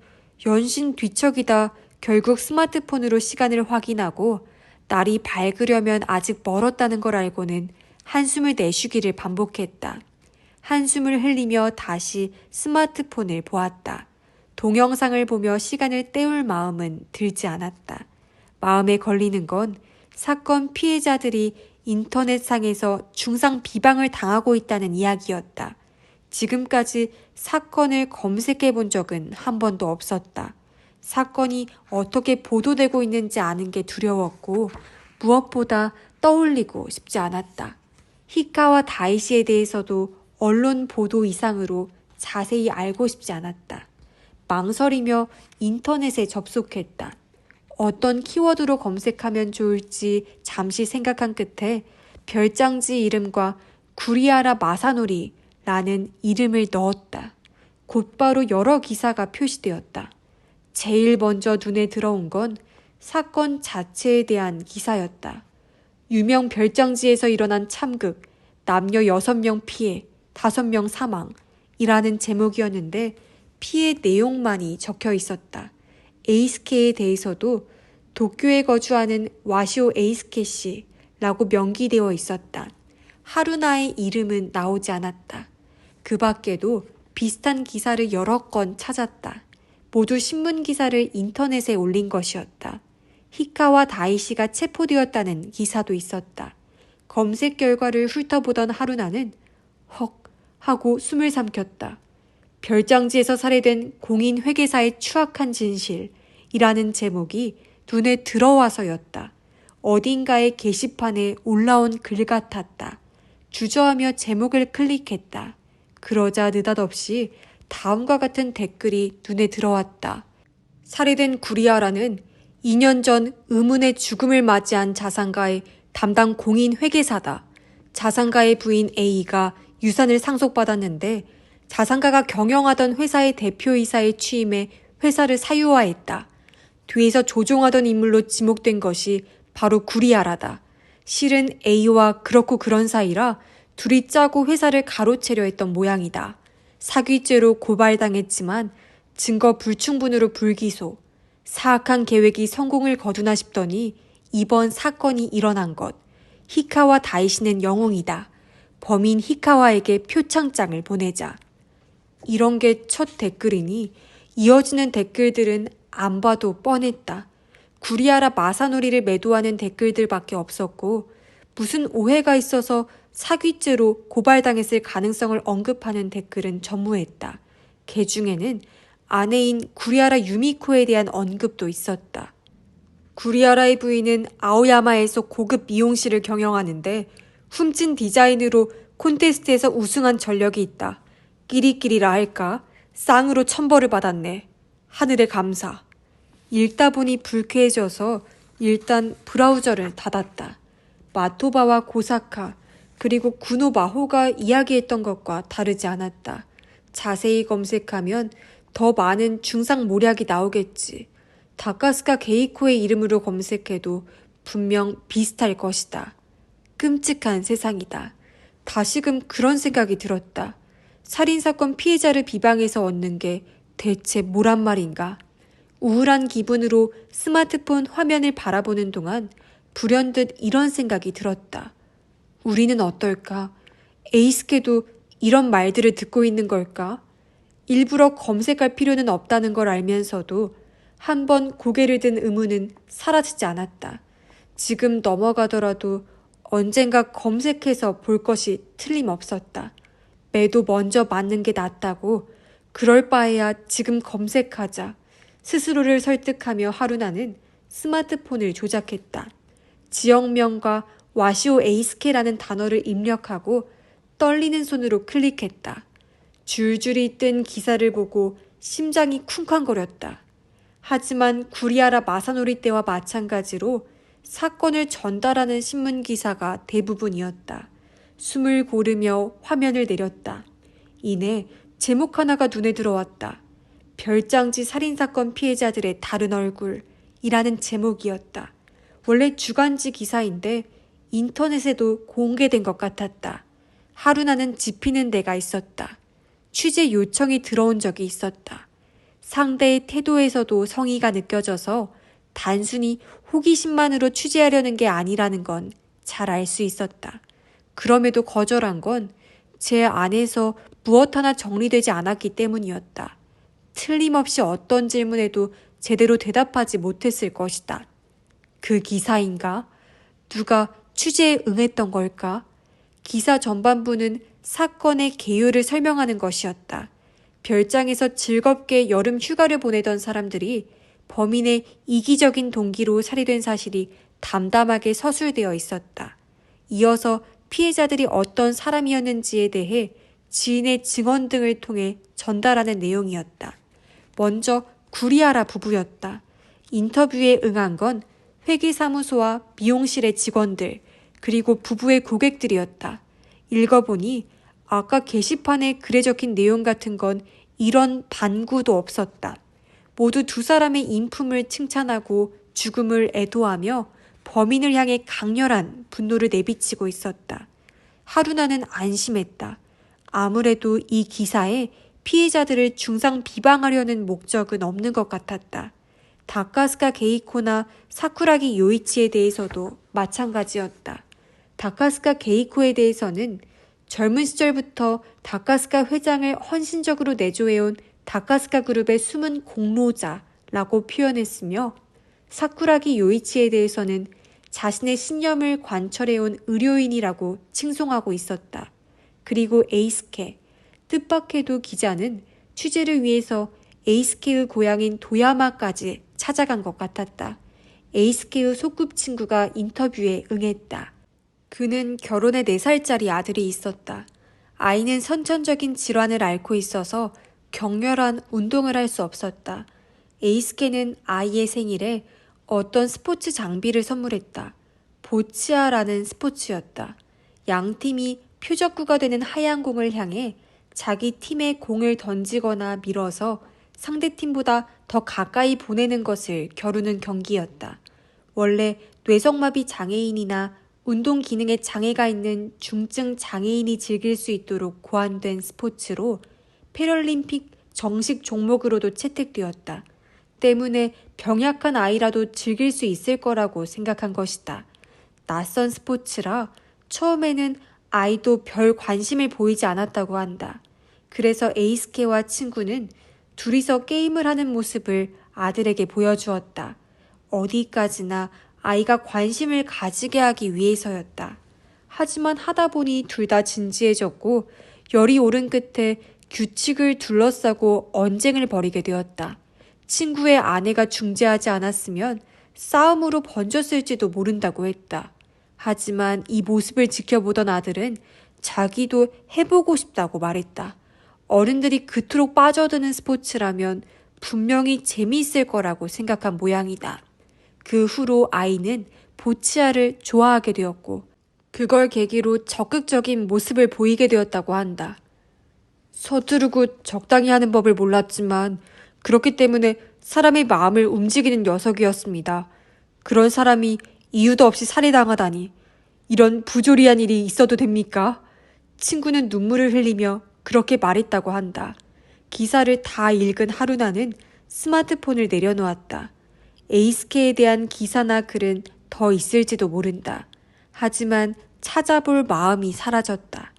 Speaker 1: 연신 뒤척이다 결국 스마트폰으로 시간을 확인하고 날이 밝으려면 아직 멀었다는 걸 알고는 한숨을 내쉬기를 반복했다. 한숨을 흘리며 다시 스마트폰을 보았다. 동영상을 보며 시간을 때울 마음은 들지 않았다. 마음에 걸리는 건 사건 피해자들이 인터넷상에서 중상 비방을 당하고 있다는 이야기였다. 지금까지 사건을 검색해 본 적은 한 번도 없었다. 사건이 어떻게 보도되고 있는지 아는 게 두려웠고 무엇보다 떠올리고 싶지 않았다. 히카와 다이시에 대해서도 언론 보도 이상으로 자세히 알고 싶지 않았다. 망설이며 인터넷에 접속했다. 어떤 키워드로 검색하면 좋을지 잠시 생각한 끝에 별장지 이름과 구리하라 마사노리라는 이름을 넣었다. 곧바로 여러 기사가 표시되었다. 제일 먼저 눈에 들어온 건 사건 자체에 대한 기사였다. 유명 별장지에서 일어난 참극, 남녀 6명 피해, 5명 사망이라는 제목이었는데 피해 내용만이 적혀 있었다. 에이스케에 대해서도 도쿄에 거주하는 와시오 에이스케 씨라고 명기되어 있었다. 하루나의 이름은 나오지 않았다. 그 밖에도 비슷한 기사를 여러 건 찾았다. 모두 신문 기사를 인터넷에 올린 것이었다. 히카와 다이시가 체포되었다는 기사도 있었다. 검색 결과를 훑어보던 하루나는 헉 하고 숨을 삼켰다. 별장지에서 살해된 공인 회계사의 추악한 진실이라는 제목이 눈에 들어와서였다. 어딘가의 게시판에 올라온 글 같았다. 주저하며 제목을 클릭했다. 그러자 느닷없이 다음과 같은 댓글이 눈에 들어왔다. 살해된 구리아라는 2년 전 의문의 죽음을 맞이한 자산가의 담당 공인 회계사다. 자산가의 부인 A가 유산을 상속받았는데 자산가가 경영하던 회사의 대표이사에 취임해 회사를 사유화했다. 뒤에서 조종하던 인물로 지목된 것이 바로 구리아라다. 실은 A와 그렇고 그런 사이라 둘이 짜고 회사를 가로채려 했던 모양이다. 사기죄로 고발당했지만 증거 불충분으로 불기소. 사악한 계획이 성공을 거두나 싶더니 이번 사건이 일어난 것. 히카와 다이시는 영웅이다. 범인 히카와에게 표창장을 보내자. 이런 게 첫 댓글이니 이어지는 댓글들은 안 봐도 뻔했다. 구리아라 마사노리를 매도하는 댓글들밖에 없었고 무슨 오해가 있어서 사기죄로 고발당했을 가능성을 언급하는 댓글은 전무했다. 그 중에는 아내인 구리아라 유미코에 대한 언급도 있었다. 구리아라의 부인은 아오야마에서 고급 미용실을 경영하는데 훔친 디자인으로 콘테스트에서 우승한 전력이 있다. 끼리끼리라 할까? 쌍으로 천벌을 받았네. 하늘의 감사. 읽다 보니 불쾌해져서 일단 브라우저를 닫았다. 마토바와 고사카 그리고 구노 마호가 이야기했던 것과 다르지 않았다. 자세히 검색하면 더 많은 중상모략이 나오겠지. 다카스카 게이코의 이름으로 검색해도 분명 비슷할 것이다. 끔찍한 세상이다. 다시금 그런 생각이 들었다. 살인사건 피해자를 비방해서 얻는 게 대체 뭐란 말인가? 우울한 기분으로 스마트폰 화면을 바라보는 동안 불현듯 이런 생각이 들었다. 우리는 어떨까? 에이스케도 이런 말들을 듣고 있는 걸까? 일부러 검색할 필요는 없다는 걸 알면서도 한번 고개를 든 의문은 사라지지 않았다. 지금 넘어가더라도 언젠가 검색해서 볼 것이 틀림없었다. 매도 먼저 맞는 게 낫다고. 그럴 바에야 지금 검색하자. 스스로를 설득하며 하루나는 스마트폰을 조작했다. 지역명과 와시오 에이스케라는 단어를 입력하고 떨리는 손으로 클릭했다. 줄줄이 뜬 기사를 보고 심장이 쿵쾅거렸다. 하지만 구리아라 마사노리 때와 마찬가지로 사건을 전달하는 신문 기사가 대부분이었다. 숨을 고르며 화면을 내렸다. 이내 제목 하나가 눈에 들어왔다. 별장지 살인사건 피해자들의 다른 얼굴이라는 제목이었다. 원래 주간지 기사인데 인터넷에도 공개된 것 같았다. 하루나는 짚히는 데가 있었다. 취재 요청이 들어온 적이 있었다. 상대의 태도에서도 성의가 느껴져서 단순히 호기심만으로 취재하려는 게 아니라는 건 잘 알 수 있었다. 그럼에도 거절한 건 제 안에서 무엇 하나 정리되지 않았기 때문이었다. 틀림없이 어떤 질문에도 제대로 대답하지 못했을 것이다. 그 기사인가? 누가 취재에 응했던 걸까? 기사 전반부는 사건의 개요를 설명하는 것이었다. 별장에서 즐겁게 여름 휴가를 보내던 사람들이 범인의 이기적인 동기로 살해된 사실이 담담하게 서술되어 있었다. 이어서 피해자들이 어떤 사람이었는지에 대해 지인의 증언 등을 통해 전달하는 내용이었다. 먼저 구리아라 부부였다. 인터뷰에 응한 건 회계사무소와 미용실의 직원들, 그리고 부부의 고객들이었다. 읽어보니 아까 게시판에 글에 적힌 내용 같은 건 이런 반구도 없었다. 모두 두 사람의 인품을 칭찬하고 죽음을 애도하며 범인을 향해 강렬한 분노를 내비치고 있었다. 하루나는 안심했다. 아무래도 이 기사에 피해자들을 중상 비방하려는 목적은 없는 것 같았다. 다카스카 게이코나 사쿠라기 요이치에 대해서도 마찬가지였다. 다카스카 게이코에 대해서는 젊은 시절부터 다카스카 회장을 헌신적으로 내조해온 다카스카 그룹의 숨은 공로자라고 표현했으며 사쿠라기 요이치에 대해서는 자신의 신념을 관철해온 의료인이라고 칭송하고 있었다. 그리고 에이스케. 뜻밖에도 기자는 취재를 위해서 에이스케의 고향인 도야마까지 찾아간 것 같았다. 에이스케의 소꿉친구가 인터뷰에 응했다. 그는 결혼에 4살짜리 아들이 있었다. 아이는 선천적인 질환을 앓고 있어서 격렬한 운동을 할 수 없었다. 에이스케는 아이의 생일에 어떤 스포츠 장비를 선물했다. 보치아라는 스포츠였다. 양팀이 표적구가 되는 하얀 공을 향해 자기 팀의 공을 던지거나 밀어서 상대팀보다 더 가까이 보내는 것을 겨루는 경기였다. 원래 뇌성마비 장애인이나 운동 기능에 장애가 있는 중증 장애인이 즐길 수 있도록 고안된 스포츠로 패럴림픽 정식 종목으로도 채택되었다. 때문에 병약한 아이라도 즐길 수 있을 거라고 생각한 것이다. 낯선 스포츠라 처음에는 아이도 별 관심을 보이지 않았다고 한다. 그래서 에이스케와 친구는 둘이서 게임을 하는 모습을 아들에게 보여주었다. 어디까지나 아이가 관심을 가지게 하기 위해서였다. 하지만 하다 보니 둘 다 진지해졌고 열이 오른 끝에 규칙을 둘러싸고 언쟁을 벌이게 되었다. 친구의 아내가 중재하지 않았으면 싸움으로 번졌을지도 모른다고 했다. 하지만 이 모습을 지켜보던 아들은 자기도 해보고 싶다고 말했다. 어른들이 그토록 빠져드는 스포츠라면 분명히 재미있을 거라고 생각한 모양이다. 그 후로 아이는 보치아를 좋아하게 되었고 그걸 계기로 적극적인 모습을 보이게 되었다고 한다. 서두르고 적당히 하는 법을 몰랐지만 그렇기 때문에 사람의 마음을 움직이는 녀석이었습니다. 그런 사람이 이유도 없이 살해당하다니 이런 부조리한 일이 있어도 됩니까? 친구는 눈물을 흘리며 그렇게 말했다고 한다. 기사를 다 읽은 하루나는 스마트폰을 내려놓았다. 에이스케에 대한 기사나 글은 더 있을지도 모른다. 하지만 찾아볼 마음이 사라졌다.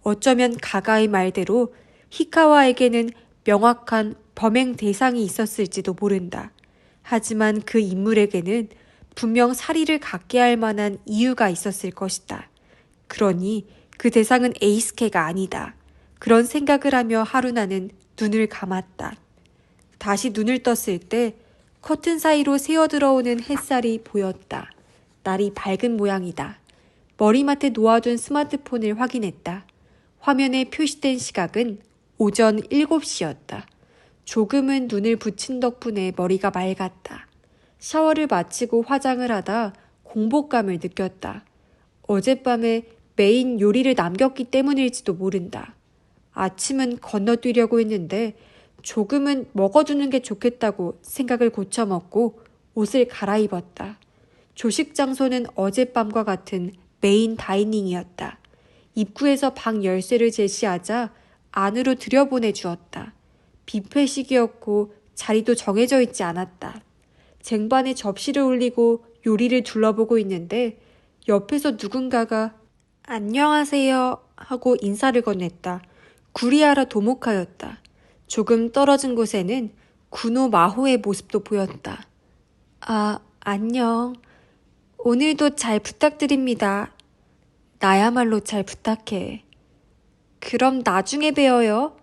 Speaker 1: 어쩌면 가가의 말대로 히카와에게는 명확한 범행 대상이 있었을지도 모른다. 하지만 그 인물에게는 분명 사리를 갖게 할 만한 이유가 있었을 것이다. 그러니 그 대상은 에이스케가 아니다. 그런 생각을 하며 하루나는 눈을 감았다. 다시 눈을 떴을 때 커튼 사이로 새어들어오는 햇살이 보였다. 날이 밝은 모양이다. 머리맡에 놓아둔 스마트폰을 확인했다. 화면에 표시된 시각은 오전 7시였다. 조금은 눈을 붙인 덕분에 머리가 맑았다. 샤워를 마치고 화장을 하다 공복감을 느꼈다. 어젯밤에 메인 요리를 남겼기 때문일지도 모른다. 아침은 건너뛰려고 했는데 조금은 먹어두는 게 좋겠다고 생각을 고쳐먹고 옷을 갈아입었다. 조식 장소는 어젯밤과 같은 메인 다이닝이었다. 입구에서 방 열쇠를 제시하자 안으로 들여보내 주었다. 뷔페식이었고 자리도 정해져 있지 않았다. 쟁반에 접시를 올리고 요리를 둘러보고 있는데 옆에서 누군가가 안녕하세요 하고 인사를 건넸다. 구리하라 도모카였다. 조금 떨어진 곳에는 구노 마호의 모습도 보였다. 아, 안녕. 오늘도 잘 부탁드립니다. 나야말로 잘 부탁해. 그럼 나중에 뵈어요.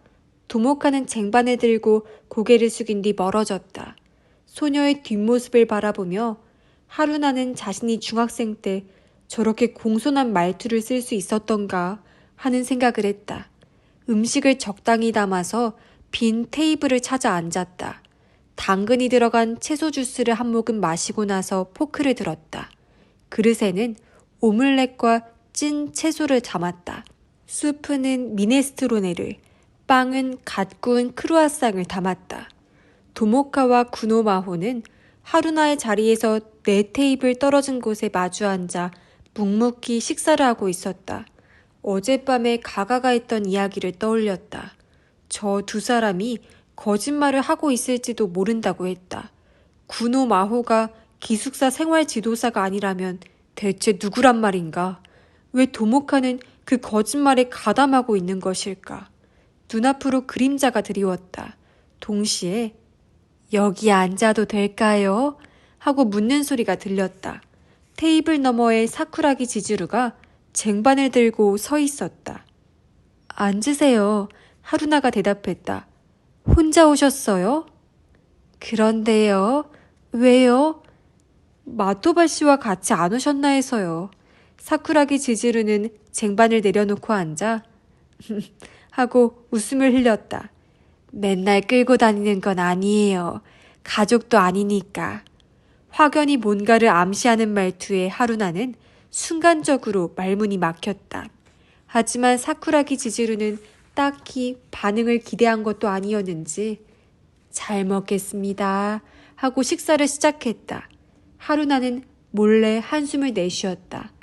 Speaker 1: 도모카는 쟁반을 들고 고개를 숙인 뒤 멀어졌다. 소녀의 뒷모습을 바라보며 하루나는 자신이 중학생 때 저렇게 공손한 말투를 쓸 수 있었던가 하는 생각을 했다. 음식을 적당히 담아서 빈 테이블을 찾아 앉았다. 당근이 들어간 채소 주스를 한 모금 마시고 나서 포크를 들었다. 그릇에는 오믈렛과 찐 채소를 담았다. 수프는 미네스트로네를, 빵은 갓 구운 크루아상을 담았다. 도모카와 구노마호는 하루나의 자리에서 4테이블 떨어진 곳에 마주 앉아 묵묵히 식사를 하고 있었다. 어젯밤에 가가가 했던 이야기를 떠올렸다. 저 두 사람이 거짓말을 하고 있을지도 모른다고 했다. 구노마호가 기숙사 생활 지도사가 아니라면 대체 누구란 말인가? 왜 도모카는 그 거짓말에 가담하고 있는 것일까? 눈앞으로 그림자가 드리웠다. 동시에 여기 앉아도 될까요? 하고 묻는 소리가 들렸다. 테이블 너머에 사쿠라기 지즈루가 쟁반을 들고 서 있었다. 앉으세요. 하루나가 대답했다. 혼자 오셨어요? 그런데요. 왜요? 마토바 씨와 같이 안 오셨나 해서요. 사쿠라기 지즈루는 쟁반을 내려놓고 앉아 하고 웃음을 흘렸다. 맨날 끌고 다니는 건 아니에요. 가족도 아니니까. 확연히 뭔가를 암시하는 말투에 하루나는 순간적으로 말문이 막혔다. 하지만 사쿠라기 지즈루는 딱히 반응을 기대한 것도 아니었는지 잘 먹겠습니다 하고 식사를 시작했다. 하루나는 몰래 한숨을 내쉬었다.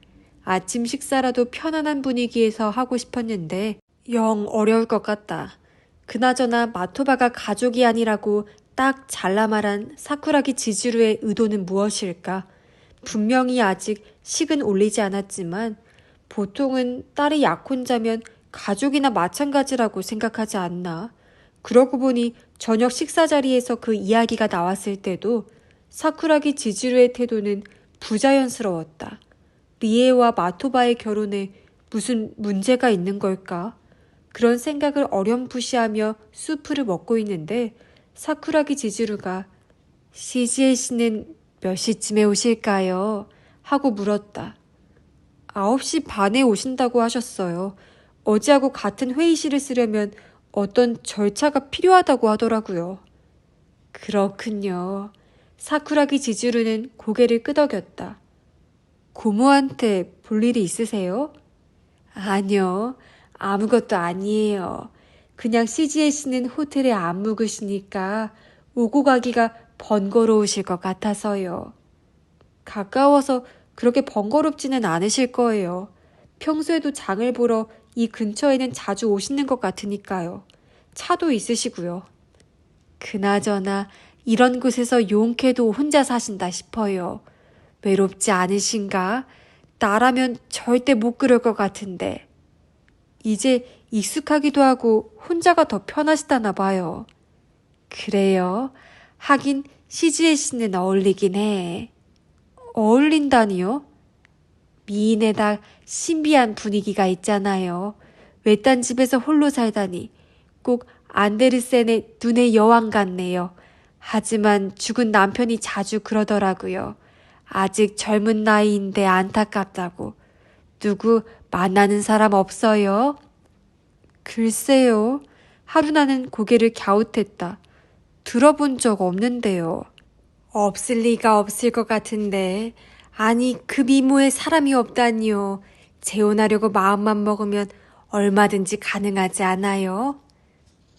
Speaker 1: 아침 식사라도 편안한 분위기에서 하고 싶었는데 영 어려울 것 같다. 그나저나 마토바가 가족이 아니라고 딱 잘라 말한 사쿠라기 지즈루의 의도는 무엇일까? 분명히 아직 식은 올리지 않았지만 보통은 딸이 약혼자면 가족이나 마찬가지라고 생각하지 않나? 그러고 보니 저녁 식사 자리에서 그 이야기가 나왔을 때도 사쿠라기 지즈루의 태도는 부자연스러웠다. 리에와 마토바의 결혼에 무슨 문제가 있는 걸까? 그런 생각을 어렴풋이하며 수프를 먹고 있는데 사쿠라기 지즈루가 시지에 씨는 몇 시쯤에 오실까요? 하고 물었다. 9시 반에 오신다고 하셨어요. 어제하고 같은 회의실을 쓰려면 어떤 절차가 필요하다고 하더라고요. 그렇군요. 사쿠라기 지즈루는 고개를 끄덕였다. 고모한테 볼 일이 있으세요? 아니요. 아무것도 아니에요. 그냥 CG에 씨는 호텔에 안 묵으시니까 오고 가기가 번거로우실 것 같아서요. 가까워서 그렇게 번거롭지는 않으실 거예요. 평소에도 장을 보러 이 근처에는 자주 오시는 것 같으니까요. 차도 있으시고요. 그나저나 이런 곳에서 용케도 혼자 사신다 싶어요. 외롭지 않으신가? 나라면 절대 못 그럴 것 같은데. 이제 익숙하기도 하고 혼자가 더 편하시다나 봐요. 그래요? 하긴 시즈에 씨는 어울리긴 해. 어울린다니요? 미인에다 신비한 분위기가 있잖아요. 외딴 집에서 홀로 살다니 꼭 안데르센의 눈의 여왕 같네요. 하지만 죽은 남편이 자주 그러더라고요. 아직 젊은 나이인데 안타깝다고. 누구 만나는 사람 없어요? 글쎄요. 하루나는 고개를 갸웃했다. 들어본 적 없는데요. 없을 리가 없을 것 같은데. 아니, 그 미모에 사람이 없다니요. 재혼하려고 마음만 먹으면 얼마든지 가능하지 않아요?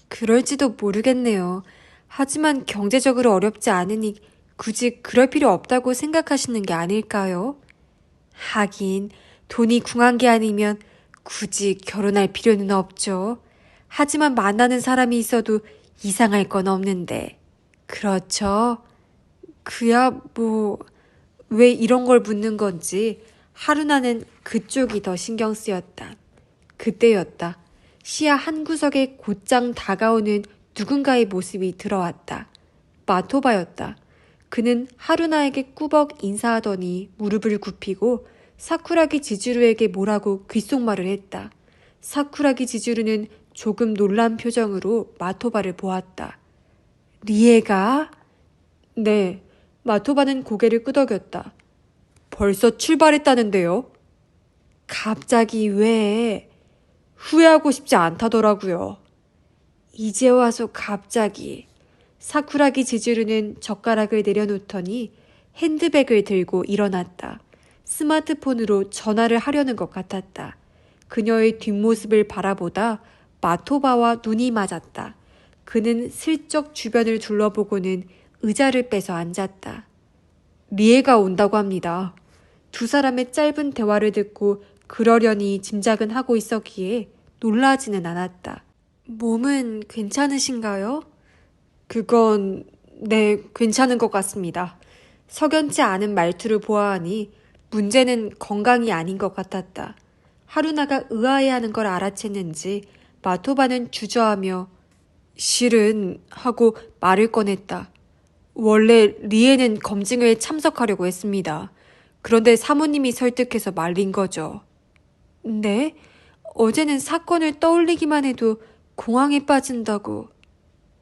Speaker 1: 그럴지도 모르겠네요. 하지만 경제적으로 어렵지 않으니 굳이 그럴 필요 없다고 생각하시는 게 아닐까요? 하긴 돈이 궁한 게 아니면 굳이 결혼할 필요는 없죠. 하지만 만나는 사람이 있어도 이상할 건 없는데. 그렇죠? 그야 왜 이런 걸 묻는 건지 하루나는 그쪽이 더 신경 쓰였다. 그때였다. 시야 한 구석에 곧장 다가오는 누군가의 모습이 들어왔다. 마토바였다. 그는 하루나에게 꾸벅 인사하더니 무릎을 굽히고 사쿠라기 지즈루에게 뭐라고 귓속말을 했다. 사쿠라기 지즈루는 조금 놀란 표정으로 마토바를 보았다. 리에가? 네. 마토바는 고개를 끄덕였다. 벌써 출발했다는데요? 갑자기 왜? 후회하고 싶지 않다더라고요. 이제 와서 갑자기. 사쿠라기 지즈루는 젓가락을 내려놓더니 핸드백을 들고 일어났다. 스마트폰으로 전화를 하려는 것 같았다. 그녀의 뒷모습을 바라보다 마토바와 눈이 맞았다. 그는 슬쩍 주변을 둘러보고는 의자를 빼서 앉았다. 리에가 온다고 합니다. 두 사람의 짧은 대화를 듣고 그러려니 짐작은 하고 있었기에 놀라지는 않았다. 몸은 괜찮으신가요? 그건 네, 괜찮은 것 같습니다. 석연치 않은 말투를 보아하니 문제는 건강이 아닌 것 같았다. 하루나가 의아해하는 걸 알아챘는지 마토바는 주저하며 실은 하고 말을 꺼냈다. 원래 리에는 검증회에 참석하려고 했습니다. 그런데 사모님이 설득해서 말린 거죠. 네? 어제는 사건을 떠올리기만 해도 공황에 빠진다고.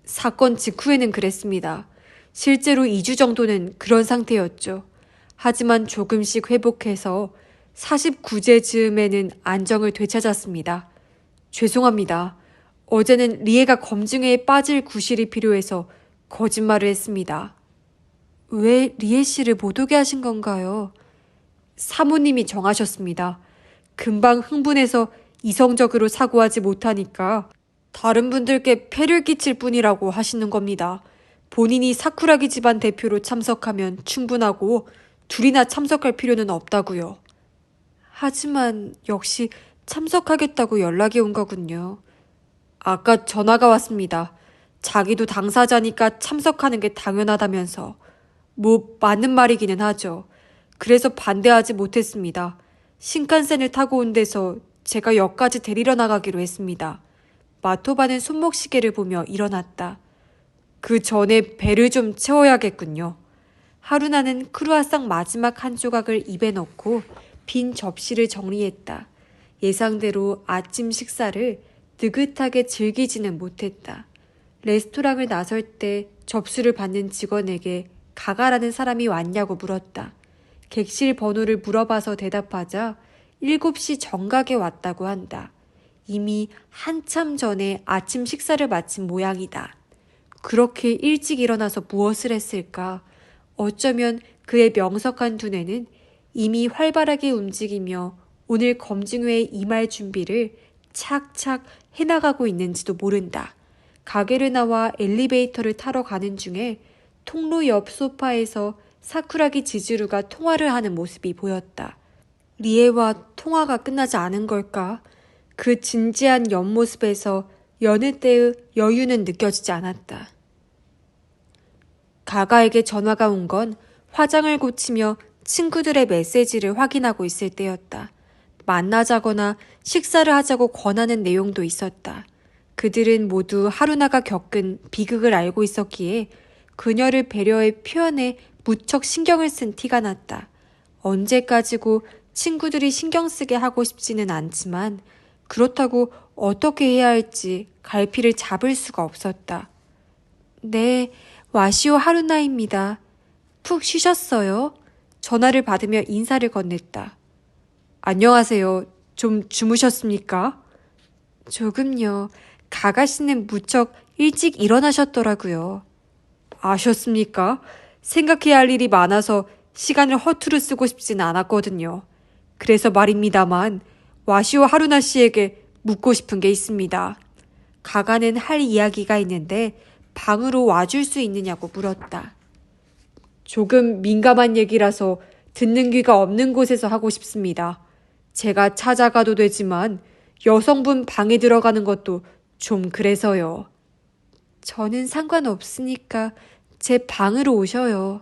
Speaker 1: 사건 직후에는 그랬습니다. 실제로 2주 정도는 그런 상태였죠. 하지만 조금씩 회복해서 49제 즈음에는 안정을 되찾았습니다. 죄송합니다. 어제는 리에가 검증회에 빠질 구실이 필요해서 거짓말을 했습니다. 왜 리에 씨를 못 오게 하신 건가요? 사모님이 정하셨습니다. 금방 흥분해서 이성적으로 사고하지 못하니까 다른 분들께 폐를 끼칠 뿐이라고 하시는 겁니다. 본인이 사쿠라기 집안 대표로 참석하면 충분하고 둘이나 참석할 필요는 없다고요. 하지만 역시 참석하겠다고 연락이 온 거군요. 아까 전화가 왔습니다. 자기도 당사자니까 참석하는 게 당연하다면서. 뭐 맞는 말이기는 하죠. 그래서 반대하지 못했습니다. 신칸센을 타고 온 데서 제가 역까지 데리러 나가기로 했습니다. 마토바는 손목시계를 보며 일어났다. 그 전에 배를 좀 채워야겠군요. 하루나는 크루아상 마지막 한 조각을 입에 넣고 빈 접시를 정리했다. 예상대로 아침 식사를 느긋하게 즐기지는 못했다. 레스토랑을 나설 때 접수를 받는 직원에게 가가라는 사람이 왔냐고 물었다. 객실 번호를 물어봐서 대답하자 7시 정각에 왔다고 한다. 이미 한참 전에 아침 식사를 마친 모양이다. 그렇게 일찍 일어나서 무엇을 했을까? 어쩌면 그의 명석한 두뇌는 이미 활발하게 움직이며 오늘 검증회에 임할 준비를 착착 해나가고 있는지도 모른다. 가게를 나와 엘리베이터를 타러 가는 중에 통로 옆 소파에서 사쿠라기 지즈루가 통화를 하는 모습이 보였다. 리에와 통화가 끝나지 않은 걸까? 그 진지한 옆모습에서 여느 때의 여유는 느껴지지 않았다. 가가에게 전화가 온 건 화장을 고치며 친구들의 메시지를 확인하고 있을 때였다. 만나자거나 식사를 하자고 권하는 내용도 있었다. 그들은 모두 하루나가 겪은 비극을 알고 있었기에 그녀를 배려해 표현에 무척 신경을 쓴 티가 났다. 언제까지고 친구들이 신경 쓰게 하고 싶지는 않지만 그렇다고 어떻게 해야 할지 갈피를 잡을 수가 없었다. 네, 와시오 하루나입니다. 푹 쉬셨어요? 전화를 받으며 인사를 건넸다. 안녕하세요. 좀 주무셨습니까? 조금요. 가가 씨는 무척 일찍 일어나셨더라고요. 아셨습니까? 생각해야 할 일이 많아서 시간을 허투루 쓰고 싶진 않았거든요. 그래서 말입니다만 와시오 하루나 씨에게 묻고 싶은 게 있습니다. 가가는 할 이야기가 있는데 방으로 와줄 수 있느냐고 물었다. 조금 민감한 얘기라서 듣는 귀가 없는 곳에서 하고 싶습니다. 제가 찾아가도 되지만 여성분 방에 들어가는 것도 좀 그래서요. 저는 상관없으니까 제 방으로 오셔요.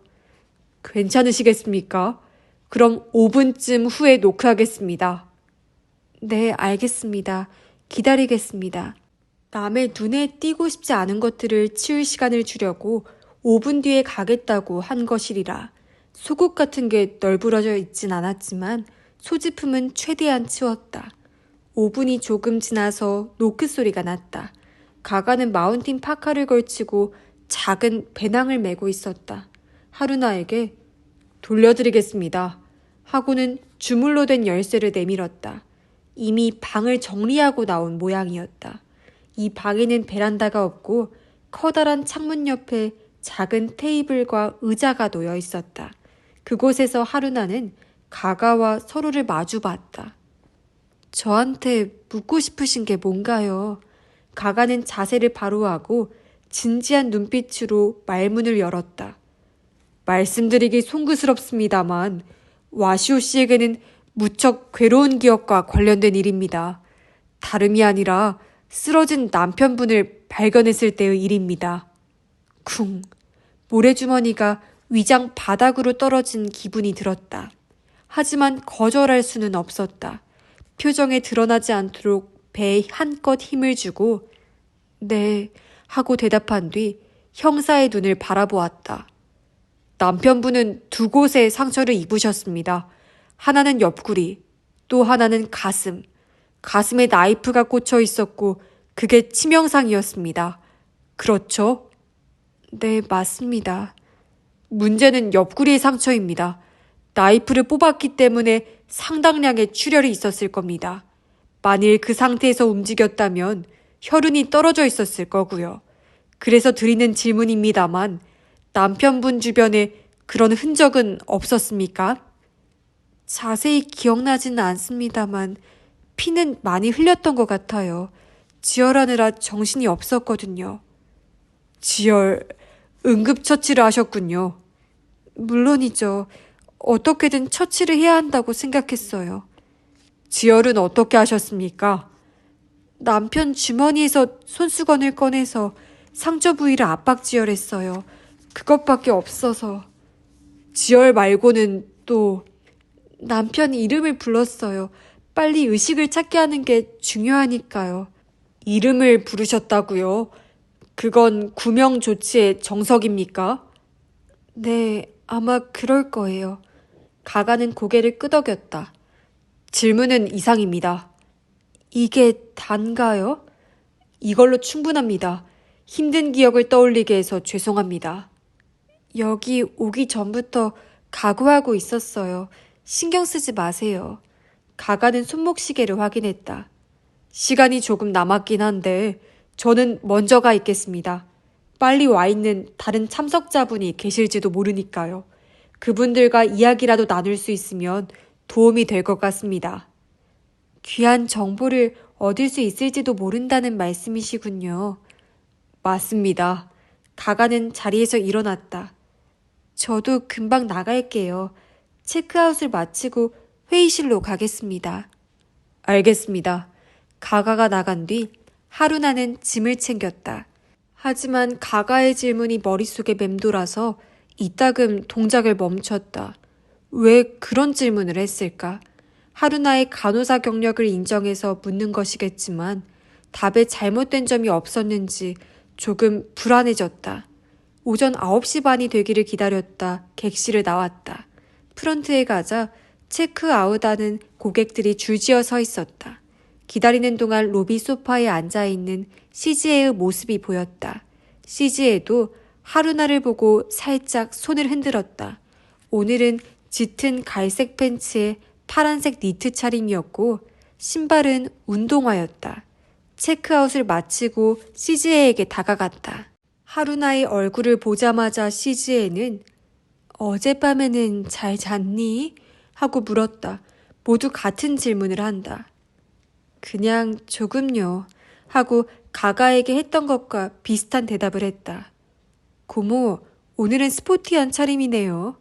Speaker 1: 괜찮으시겠습니까? 그럼 5분쯤 후에 노크하겠습니다. 네, 알겠습니다. 기다리겠습니다. 남의 눈에 띄고 싶지 않은 것들을 치울 시간을 주려고 5분 뒤에 가겠다고 한 것이리라. 속옷 같은 게 널브러져 있진 않았지만 소지품은 최대한 치웠다. 5분이 조금 지나서 노크 소리가 났다. 가가는 마운틴 파카를 걸치고 작은 배낭을 메고 있었다. 하루나에게 돌려드리겠습니다. 하고는 주물로 된 열쇠를 내밀었다. 이미 방을 정리하고 나온 모양이었다. 이 방에는 베란다가 없고 커다란 창문 옆에 작은 테이블과 의자가 놓여 있었다. 그곳에서 하루나는 가가와 서로를 마주 봤다. 저한테 묻고 싶으신 게 뭔가요? 가가는 자세를 바로 하고 진지한 눈빛으로 말문을 열었다. 말씀드리기 송구스럽습니다만 와시오 씨에게는 무척 괴로운 기억과 관련된 일입니다. 다름이 아니라 쓰러진 남편분을 발견했을 때의 일입니다. 쿵. 모래주머니가 위장 바닥으로 떨어진 기분이 들었다. 하지만 거절할 수는 없었다. 표정에 드러나지 않도록 배에 한껏 힘을 주고 네 하고 대답한 뒤 형사의 눈을 바라보았다. 남편분은 2곳의 상처를 입으셨습니다. 하나는 옆구리, 또 하나는 가슴. 가슴에 나이프가 꽂혀 있었고 그게 치명상이었습니다. 그렇죠? 네, 맞습니다. 문제는 옆구리의 상처입니다. 나이프를 뽑았기 때문에 상당량의 출혈이 있었을 겁니다. 만일 그 상태에서 움직였다면 혈흔이 떨어져 있었을 거고요. 그래서 드리는 질문입니다만 남편분 주변에 그런 흔적은 없었습니까? 자세히 기억나지는 않습니다만 피는 많이 흘렸던 것 같아요. 지혈하느라 정신이 없었거든요. 지혈, 응급처치를 하셨군요. 물론이죠. 어떻게든 처치를 해야 한다고 생각했어요. 지혈은 어떻게 하셨습니까? 남편 주머니에서 손수건을 꺼내서 상처 부위를 압박지혈했어요. 그것밖에 없어서. 지혈 말고는 또 남편이 이름을 불렀어요. 빨리 의식을 찾게 하는 게 중요하니까요. 이름을 부르셨다고요? 그건 구명 조치의 정석입니까? 네, 아마 그럴 거예요. 가가는 고개를 끄덕였다. 질문은 이상입니다. 이게 단가요? 이걸로 충분합니다. 힘든 기억을 떠올리게 해서 죄송합니다. 여기 오기 전부터 각오하고 있었어요. 신경 쓰지 마세요. 가가는 손목시계를 확인했다. 시간이 조금 남았긴 한데 저는 먼저 가 있겠습니다. 빨리 와 있는 다른 참석자분이 계실지도 모르니까요. 그분들과 이야기라도 나눌 수 있으면 도움이 될 것 같습니다. 귀한 정보를 얻을 수 있을지도 모른다는 말씀이시군요. 맞습니다. 가가는 자리에서 일어났다. 저도 금방 나갈게요. 체크아웃을 마치고 회의실로 가겠습니다. 알겠습니다. 가가가 나간 뒤 하루나는 짐을 챙겼다. 하지만 가가의 질문이 머릿속에 맴돌아서 이따금 동작을 멈췄다. 왜 그런 질문을 했을까? 하루나의 간호사 경력을 인정해서 묻는 것이겠지만 답에 잘못된 점이 없었는지 조금 불안해졌다. 오전 9시 반이 되기를 기다렸다 객실을 나왔다. 프런트에 가자 체크아웃하는 고객들이 줄지어 서 있었다. 기다리는 동안 로비 소파에 앉아있는 시지에의 모습이 보였다. 시지에도 하루나를 보고 살짝 손을 흔들었다. 오늘은 짙은 갈색 팬츠에 파란색 니트 차림이었고 신발은 운동화였다. 체크아웃을 마치고 시지에에게 다가갔다. 하루나의 얼굴을 보자마자 시지에는 어젯밤에는 잘 잤니? 하고 물었다. 모두 같은 질문을 한다. 그냥 조금요. 하고 가가에게 했던 것과 비슷한 대답을 했다. 고모, 오늘은 스포티한 차림이네요.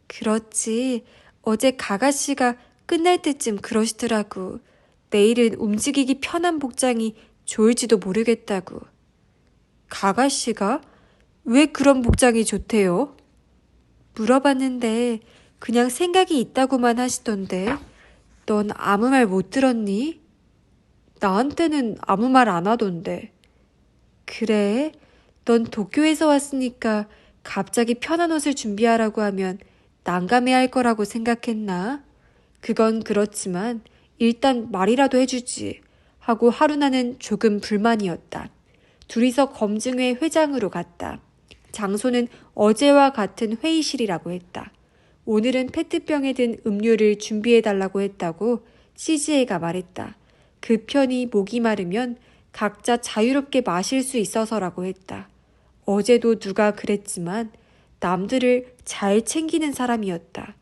Speaker 1: 그렇지. 어제 가가씨가 끝날 때쯤 그러시더라고. 내일은 움직이기 편한 복장이 좋을지도 모르겠다고. 가가씨가? 왜 그런 복장이 좋대요? 물어봤는데 그냥 생각이 있다고만 하시던데. 넌 아무 말 못 들었니? 나한테는 아무 말 안 하던데. 그래? 넌 도쿄에서 왔으니까 갑자기 편한 옷을 준비하라고 하면 난감해할 거라고 생각했나? 그건 그렇지만 일단 말이라도 해주지 하고 하루나는 조금 불만이었다. 둘이서 검증회 회장으로 갔다. 장소는 어제와 같은 회의실이라고 했다. 오늘은 페트병에 든 음료를 준비해달라고 했다고 CGA가 말했다. 그 편이 목이 마르면 각자 자유롭게 마실 수 있어서라고 했다. 어제도 누가 그랬지만 남들을 잘 챙기는 사람이었다.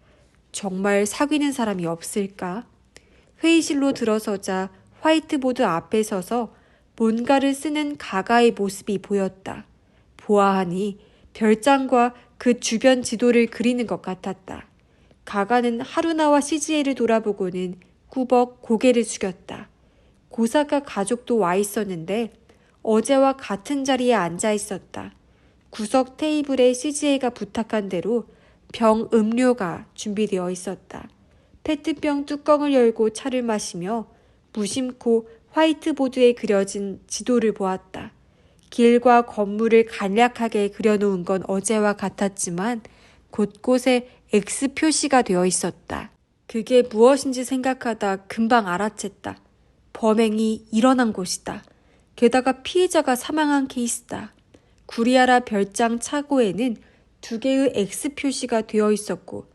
Speaker 1: 정말 사귀는 사람이 없을까? 회의실로 들어서자 화이트보드 앞에 서서 뭔가를 쓰는 가가의 모습이 보였다. 보아하니 별장과 그 주변 지도를 그리는 것 같았다. 가가는 하루나와 시지에를 돌아보고는 꾸벅 고개를 숙였다. 고사카 가족도 와 있었는데 어제와 같은 자리에 앉아 있었다. 구석 테이블에 시지에가 부탁한 대로 병 음료가 준비되어 있었다. 페트병 뚜껑을 열고 차를 마시며 무심코 화이트보드에 그려진 지도를 보았다. 길과 건물을 간략하게 그려놓은 건 어제와 같았지만 곳곳에 X 표시가 되어 있었다. 그게 무엇인지 생각하다 금방 알아챘다. 범행이 일어난 곳이다. 게다가 피해자가 사망한 케이스다. 구리아라 별장 차고에는 2개의 X 표시가 되어 있었고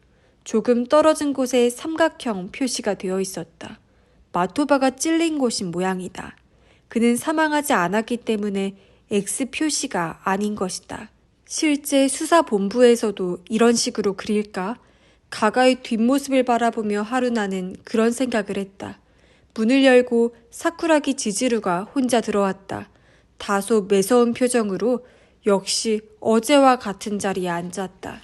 Speaker 1: 조금 떨어진 곳에 삼각형 표시가 되어 있었다. 마토바가 찔린 곳인 모양이다. 그는 사망하지 않았기 때문에 X 표시가 아닌 것이다. 실제 수사본부에서도 이런 식으로 그릴까? 가가의 뒷모습을 바라보며 하루나는 그런 생각을 했다. 문을 열고 사쿠라기 지즈루가 혼자 들어왔다. 다소 매서운 표정으로 역시 어제와 같은 자리에 앉았다.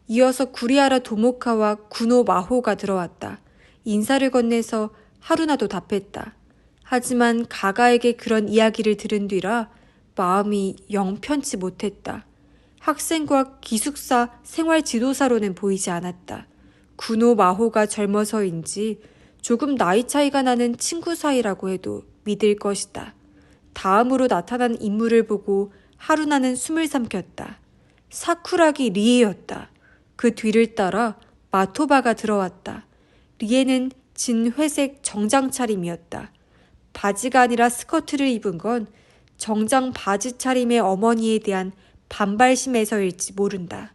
Speaker 1: 이어서 구리하라 도모카와 구노 마호가 들어왔다. 인사를 건네서 하루나도 답했다. 하지만 가가에게 그런 이야기를 들은 뒤라 마음이 영 편치 못했다. 학생과 기숙사 생활 지도사로는 보이지 않았다. 구노 마호가 젊어서인지 조금 나이 차이가 나는 친구 사이라고 해도 믿을 것이다. 다음으로 나타난 인물을 보고 하루나는 숨을 삼켰다. 사쿠라기 리에였다. 그 뒤를 따라 마토바가 들어왔다. 리에는 진 회색 정장 차림이었다. 바지가 아니라 스커트를 입은 건 정장 바지 차림의 어머니에 대한 반발심에서일지 모른다.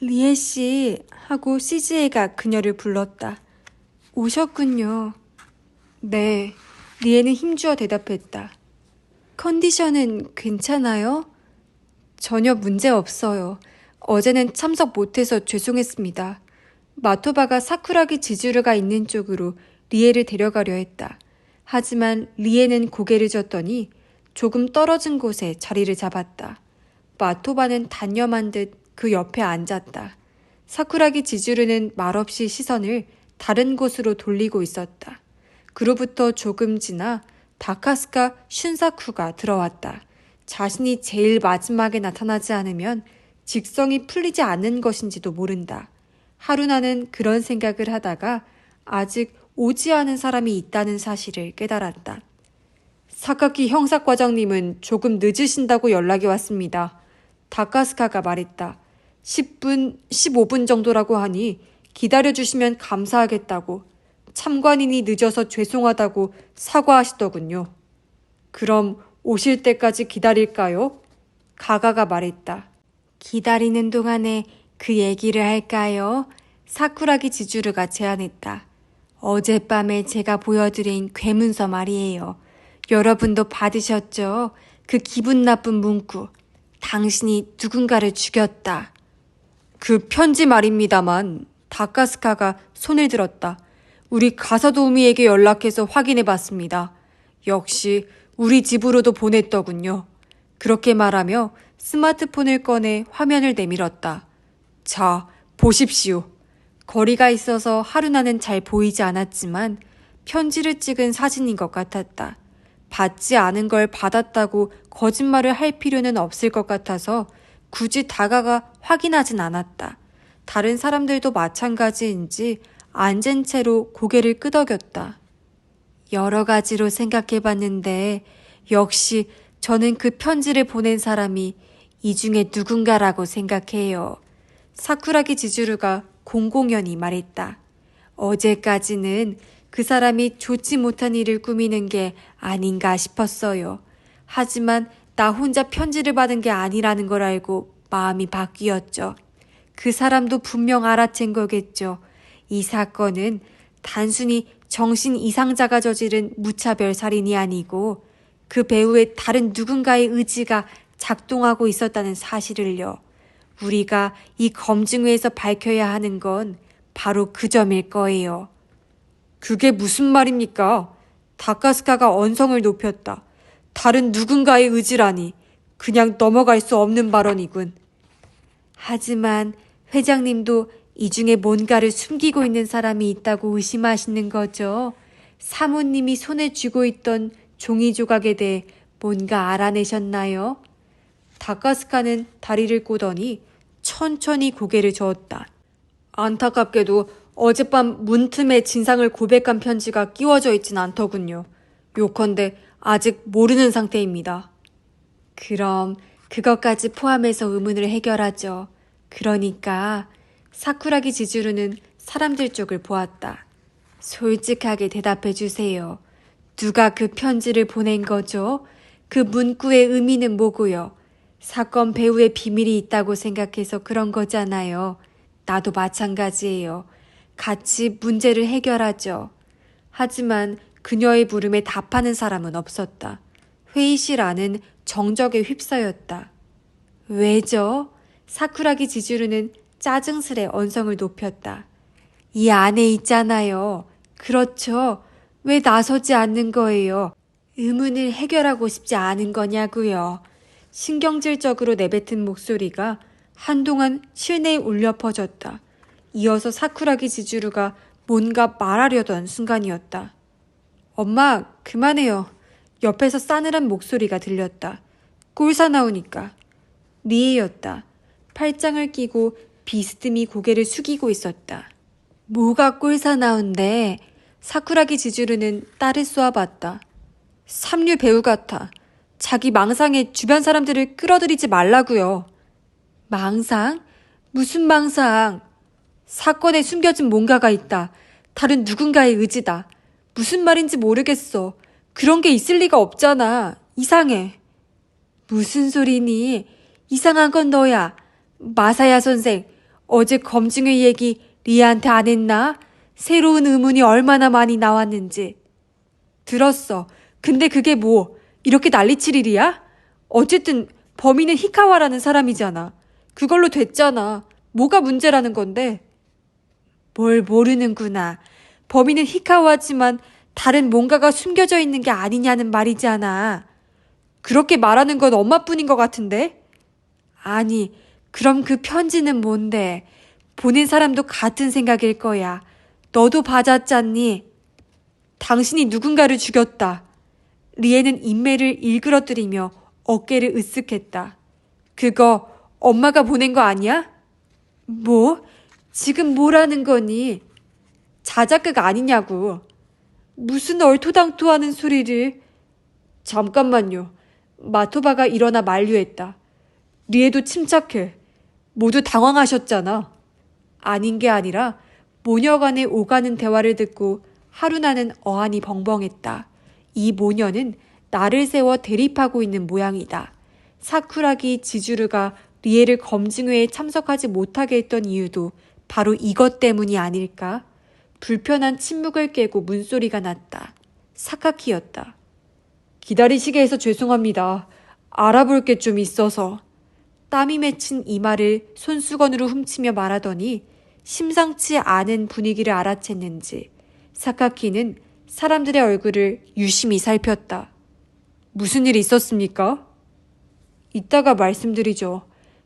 Speaker 1: 리에 씨 하고 시즈에가 그녀를 불렀다. 오셨군요. 네, 리에는 힘주어 대답했다. 컨디션은 괜찮아요? 전혀 문제 없어요. 어제는 참석 못해서 죄송했습니다. 마토바가 사쿠라기 지즈루가 있는 쪽으로 리에를 데려가려 했다. 하지만 리에는 고개를 젓더니 조금 떨어진 곳에 자리를 잡았다. 마토바는 단념한 듯 그 옆에 앉았다. 사쿠라기 지즈루는 말없이 시선을 다른 곳으로 돌리고 있었다. 그로부터 조금 지나 다카스카 슌사쿠가 들어왔다. 자신이 제일 마지막에 나타나지 않으면 직성이 풀리지 않는 것인지도 모른다. 하루나는 그런 생각을 하다가 아직 오지 않은 사람이 있다는 사실을 깨달았다. 사카키 형사과장님은 조금 늦으신다고 연락이 왔습니다. 다카스카가 말했다. 10분, 15분 정도라고 하니 기다려주시면 감사하겠다고. 참관인이 늦어서 죄송하다고 사과하시더군요. 그럼 오실 때까지 기다릴까요? 가가가 말했다. 기다리는 동안에 그 얘기를 할까요? 사쿠라기 지주르가 제안했다. 어젯밤에 제가 보여드린 괴문서 말이에요. 여러분도 받으셨죠? 그 기분 나쁜 문구. 당신이 누군가를 죽였다. 그 편지 말입니다만 다카스카가 손을 들었다. 우리 가사도우미에게 연락해서 확인해 봤습니다. 역시 우리 집으로도 보냈더군요. 그렇게 말하며 스마트폰을 꺼내 화면을 내밀었다. 자, 보십시오. 거리가 있어서 하루나는 잘 보이지 않았지만 편지를 찍은 사진인 것 같았다. 받지 않은 걸 받았다고 거짓말을 할 필요는 없을 것 같아서 굳이 다가가 확인하진 않았다. 다른 사람들도 마찬가지인지 앉은 채로 고개를 끄덕였다. 여러 가지로 생각해봤는데 역시 저는 그 편지를 보낸 사람이 이 중에 누군가라고 생각해요. 사쿠라기 지주루가 공공연히 말했다. 어제까지는 그 사람이 좋지 못한 일을 꾸미는 게 아닌가 싶었어요. 하지만 나 혼자 편지를 받은 게 아니라는 걸 알고 마음이 바뀌었죠. 그 사람도 분명 알아챈 거겠죠. 이 사건은 단순히 정신 이상자가 저지른 무차별 살인이 아니고 그 배우의 다른 누군가의 의지가 작동하고 있었다는 사실을요. 우리가 이 검증회에서 밝혀야 하는 건 바로 그 점일 거예요. 그게 무슨 말입니까? 다카스카가 언성을 높였다. 다른 누군가의 의지라니 그냥 넘어갈 수 없는 발언이군. 하지만 회장님도 이 중에 뭔가를 숨기고 있는 사람이 있다고 의심하시는 거죠. 사모님이 손에 쥐고 있던 종이 조각에 대해 뭔가 알아내셨나요? 다카스카는 다리를 꼬더니 천천히 고개를 저었다. 안타깝게도 어젯밤 문틈에 진상을 고백한 편지가 끼워져 있진 않더군요. 요컨대 아직 모르는 상태입니다. 그럼 그것까지 포함해서 의문을 해결하죠. 그러니까 사쿠라기 지주루는 사람들 쪽을 보았다. 솔직하게 대답해 주세요. 누가 그 편지를 보낸 거죠? 그 문구의 의미는 뭐고요? 사건 배후에 비밀이 있다고 생각해서 그런 거잖아요. 나도 마찬가지예요. 같이 문제를 해결하죠. 하지만 그녀의 물음에 답하는 사람은 없었다. 회의실 안은 정적에 휩싸였다. 왜죠? 사쿠라기 지주루는 짜증스레 언성을 높였다. 이 안에 있잖아요. 그렇죠. 왜 나서지 않는 거예요? 의문을 해결하고 싶지 않은 거냐고요. 신경질적으로 내뱉은 목소리가 한동안 실내에 울려 퍼졌다. 이어서 사쿠라기 지주루가 뭔가 말하려던 순간이었다. 엄마, 그만해요. 옆에서 싸늘한 목소리가 들렸다. 꼴사 나오니까. 리에였다. 팔짱을 끼고 비스듬히 고개를 숙이고 있었다. 뭐가 꼴사 나온데? 사쿠라기 지주루는 딸을 쏘아봤다. 삼류 배우 같아. 자기 망상에 주변 사람들을 끌어들이지 말라고요. 망상? 무슨 망상? 사건에 숨겨진 뭔가가 있다. 다른 누군가의 의지다. 무슨 말인지 모르겠어. 그런 게 있을 리가 없잖아. 이상해. 무슨 소리니? 이상한 건 너야. 마사야 선생, 어제 검증회 얘기 리아한테 안 했나? 새로운 의문이 얼마나 많이 나왔는지. 들었어. 근데 그게 뭐, 이렇게 난리칠 일이야? 어쨌든 범인은 히카와라는 사람이잖아. 그걸로 됐잖아. 뭐가 문제라는 건데? 뭘 모르는구나. 범인은 히카와지만 다른 뭔가가 숨겨져 있는 게 아니냐는 말이잖아. 그렇게 말하는 건 엄마뿐인 것 같은데? 아니, 그럼 그 편지는 뭔데? 보낸 사람도 같은 생각일 거야. 너도 받았잖니? 당신이 누군가를 죽였다. 리에는 인매를 일그러뜨리며 어깨를 으쓱했다. 그거 엄마가 보낸 거 아니야? 뭐? 지금 뭐라는 거니? 자작극 아니냐고. 무슨 얼토당토하는 소리를. 잠깐만요. 마토바가 일어나 만류했다. 리에도 침착해. 모두 당황하셨잖아. 아닌 게 아니라 모녀 간의 오가는 대화를 듣고 하루나는 어안이 벙벙했다. 이 모녀는 나를 세워 대립하고 있는 모양이다. 사쿠라기 지주르가 리에를 검증회에 참석하지 못하게 했던 이유도 바로 이것 때문이 아닐까? 불편한 침묵을 깨고 문소리가 났다. 사카키였다. 기다리시게 해서 죄송합니다. 알아볼 게 좀 있어서. 땀이 맺힌 이마를 손수건으로 훔치며 말하더니 심상치 않은 분위기를 알아챘는지 사카키는 사람들의 얼굴을 유심히 살폈다. 무슨 일 있었습니까? 이따가 말씀드리죠.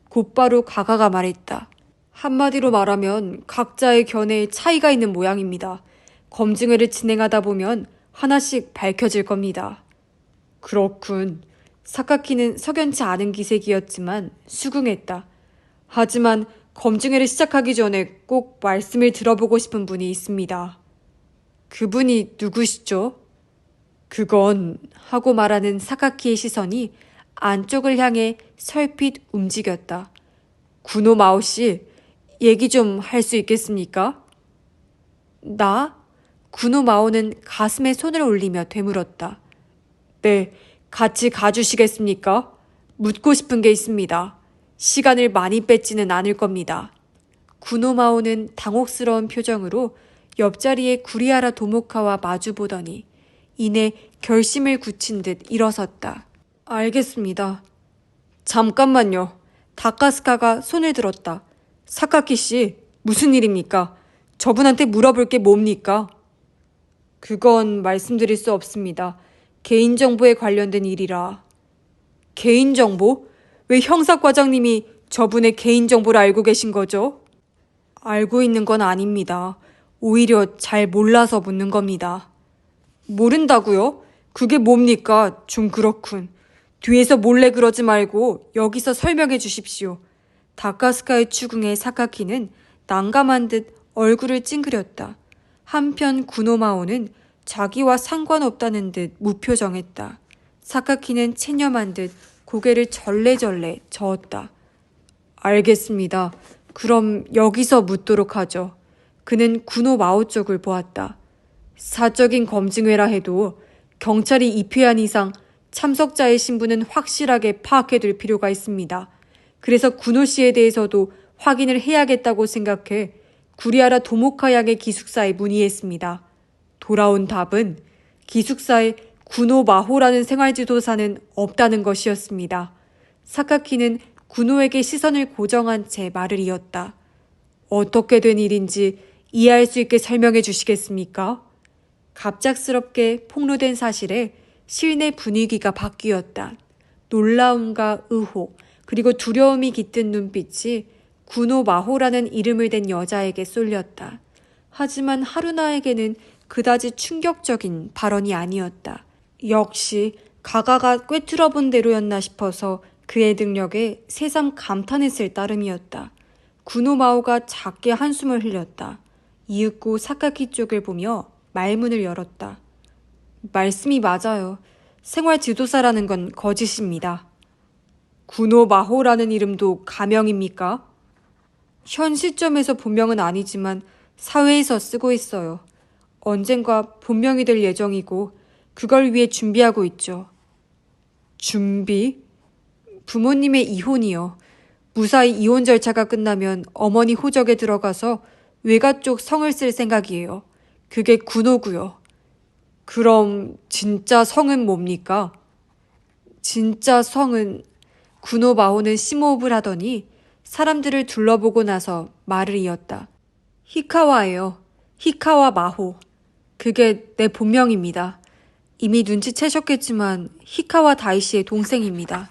Speaker 1: 곧바로 가가가 말했다. 한마디로 말하면 각자의 견해에 차이가 있는 모양입니다. 검증회를 진행하다 보면 하나씩 밝혀질 겁니다. 그렇군. 사카키는 석연치 않은 기색이었지만 수긍했다. 하지만 검증회를 시작하기 전에 꼭 말씀을 들어보고 싶은 분이 있습니다. 그분이 누구시죠? 그건 하고 말하는 사카키의 시선이 안쪽을 향해 설핏 움직였다. 구노마오 씨, 얘기 좀 할 수 있겠습니까? 나? 구노마오는 가슴에 손을 올리며 되물었다. 네, 같이 가주시겠습니까? 묻고 싶은 게 있습니다. 시간을 많이 뺏지는 않을 겁니다. 구노마오는 당혹스러운 표정으로 옆자리에 구리하라 도모카와 마주보더니 이내 결심을 굳힌 듯 일어섰다. 알겠습니다. 잠깐만요. 다카스카가 손을 들었다. 사카키 씨, 무슨 일입니까? 저분한테 물어볼 게 뭡니까? 그건 말씀드릴 수 없습니다. 개인정보에 관련된 일이라. 개인정보? 왜 형사과장님이 저분의 개인정보를 알고 계신 거죠? 알고 있는 건 아닙니다. 오히려 잘 몰라서 묻는 겁니다. 모른다고요? 그게 뭡니까? 좀 그렇군. 뒤에서 몰래 그러지 말고 여기서 설명해 주십시오. 다카스카의 추궁에 사카키는 난감한 듯 얼굴을 찡그렸다. 한편 구노마오는 자기와 상관없다는 듯 무표정했다. 사카키는 체념한 듯 고개를 절레절레 저었다. 알겠습니다. 그럼 여기서 묻도록 하죠. 그는 구노마오 쪽을 보았다. 사적인 검증회라 해도 경찰이 입회한 이상 참석자의 신분은 확실하게 파악해둘 필요가 있습니다. 그래서 군호 씨에 대해서도 확인을 해야겠다고 생각해 구리하라 도모카 양의 기숙사에 문의했습니다. 돌아온 답은 기숙사에 군호 마호라는 생활지도사는 없다는 것이었습니다. 사카키는 군호에게 시선을 고정한 채 말을 이었다. 어떻게 된 일인지 이해할 수 있게 설명해 주시겠습니까? 갑작스럽게 폭로된 사실에 시인의 분위기가 바뀌었다. 놀라움과 의혹, 그리고 두려움이 깃든 눈빛이 군호 마호라는 이름을 댄 여자에게 쏠렸다. 하지만 하루나에게는 그다지 충격적인 발언이 아니었다. 역시 가가가 꿰뚫어본 대로였나 싶어서 그의 능력에 새삼 감탄했을 따름이었다. 군호 마호가 작게 한숨을 흘렸다. 이윽고 사카키 쪽을 보며 말문을 열었다. 말씀이 맞아요. 생활 지도사라는 건 거짓입니다. 군호 마호라는 이름도 가명입니까? 현 시점에서 본명은 아니지만 사회에서 쓰고 있어요. 언젠가 본명이 될 예정이고 그걸 위해 준비하고 있죠. 준비? 부모님의 이혼이요. 무사히 이혼 절차가 끝나면 어머니 호적에 들어가서 외가 쪽 성을 쓸 생각이에요. 그게 군호고요. 그럼 진짜 성은 뭡니까? 진짜 성은 군호 마호는 심호흡을 하더니 사람들을 둘러보고 나서 말을 이었다. 히카와예요. 히카와 마호. 그게 내 본명입니다. 이미 눈치채셨겠지만 히카와 다이씨의 동생입니다.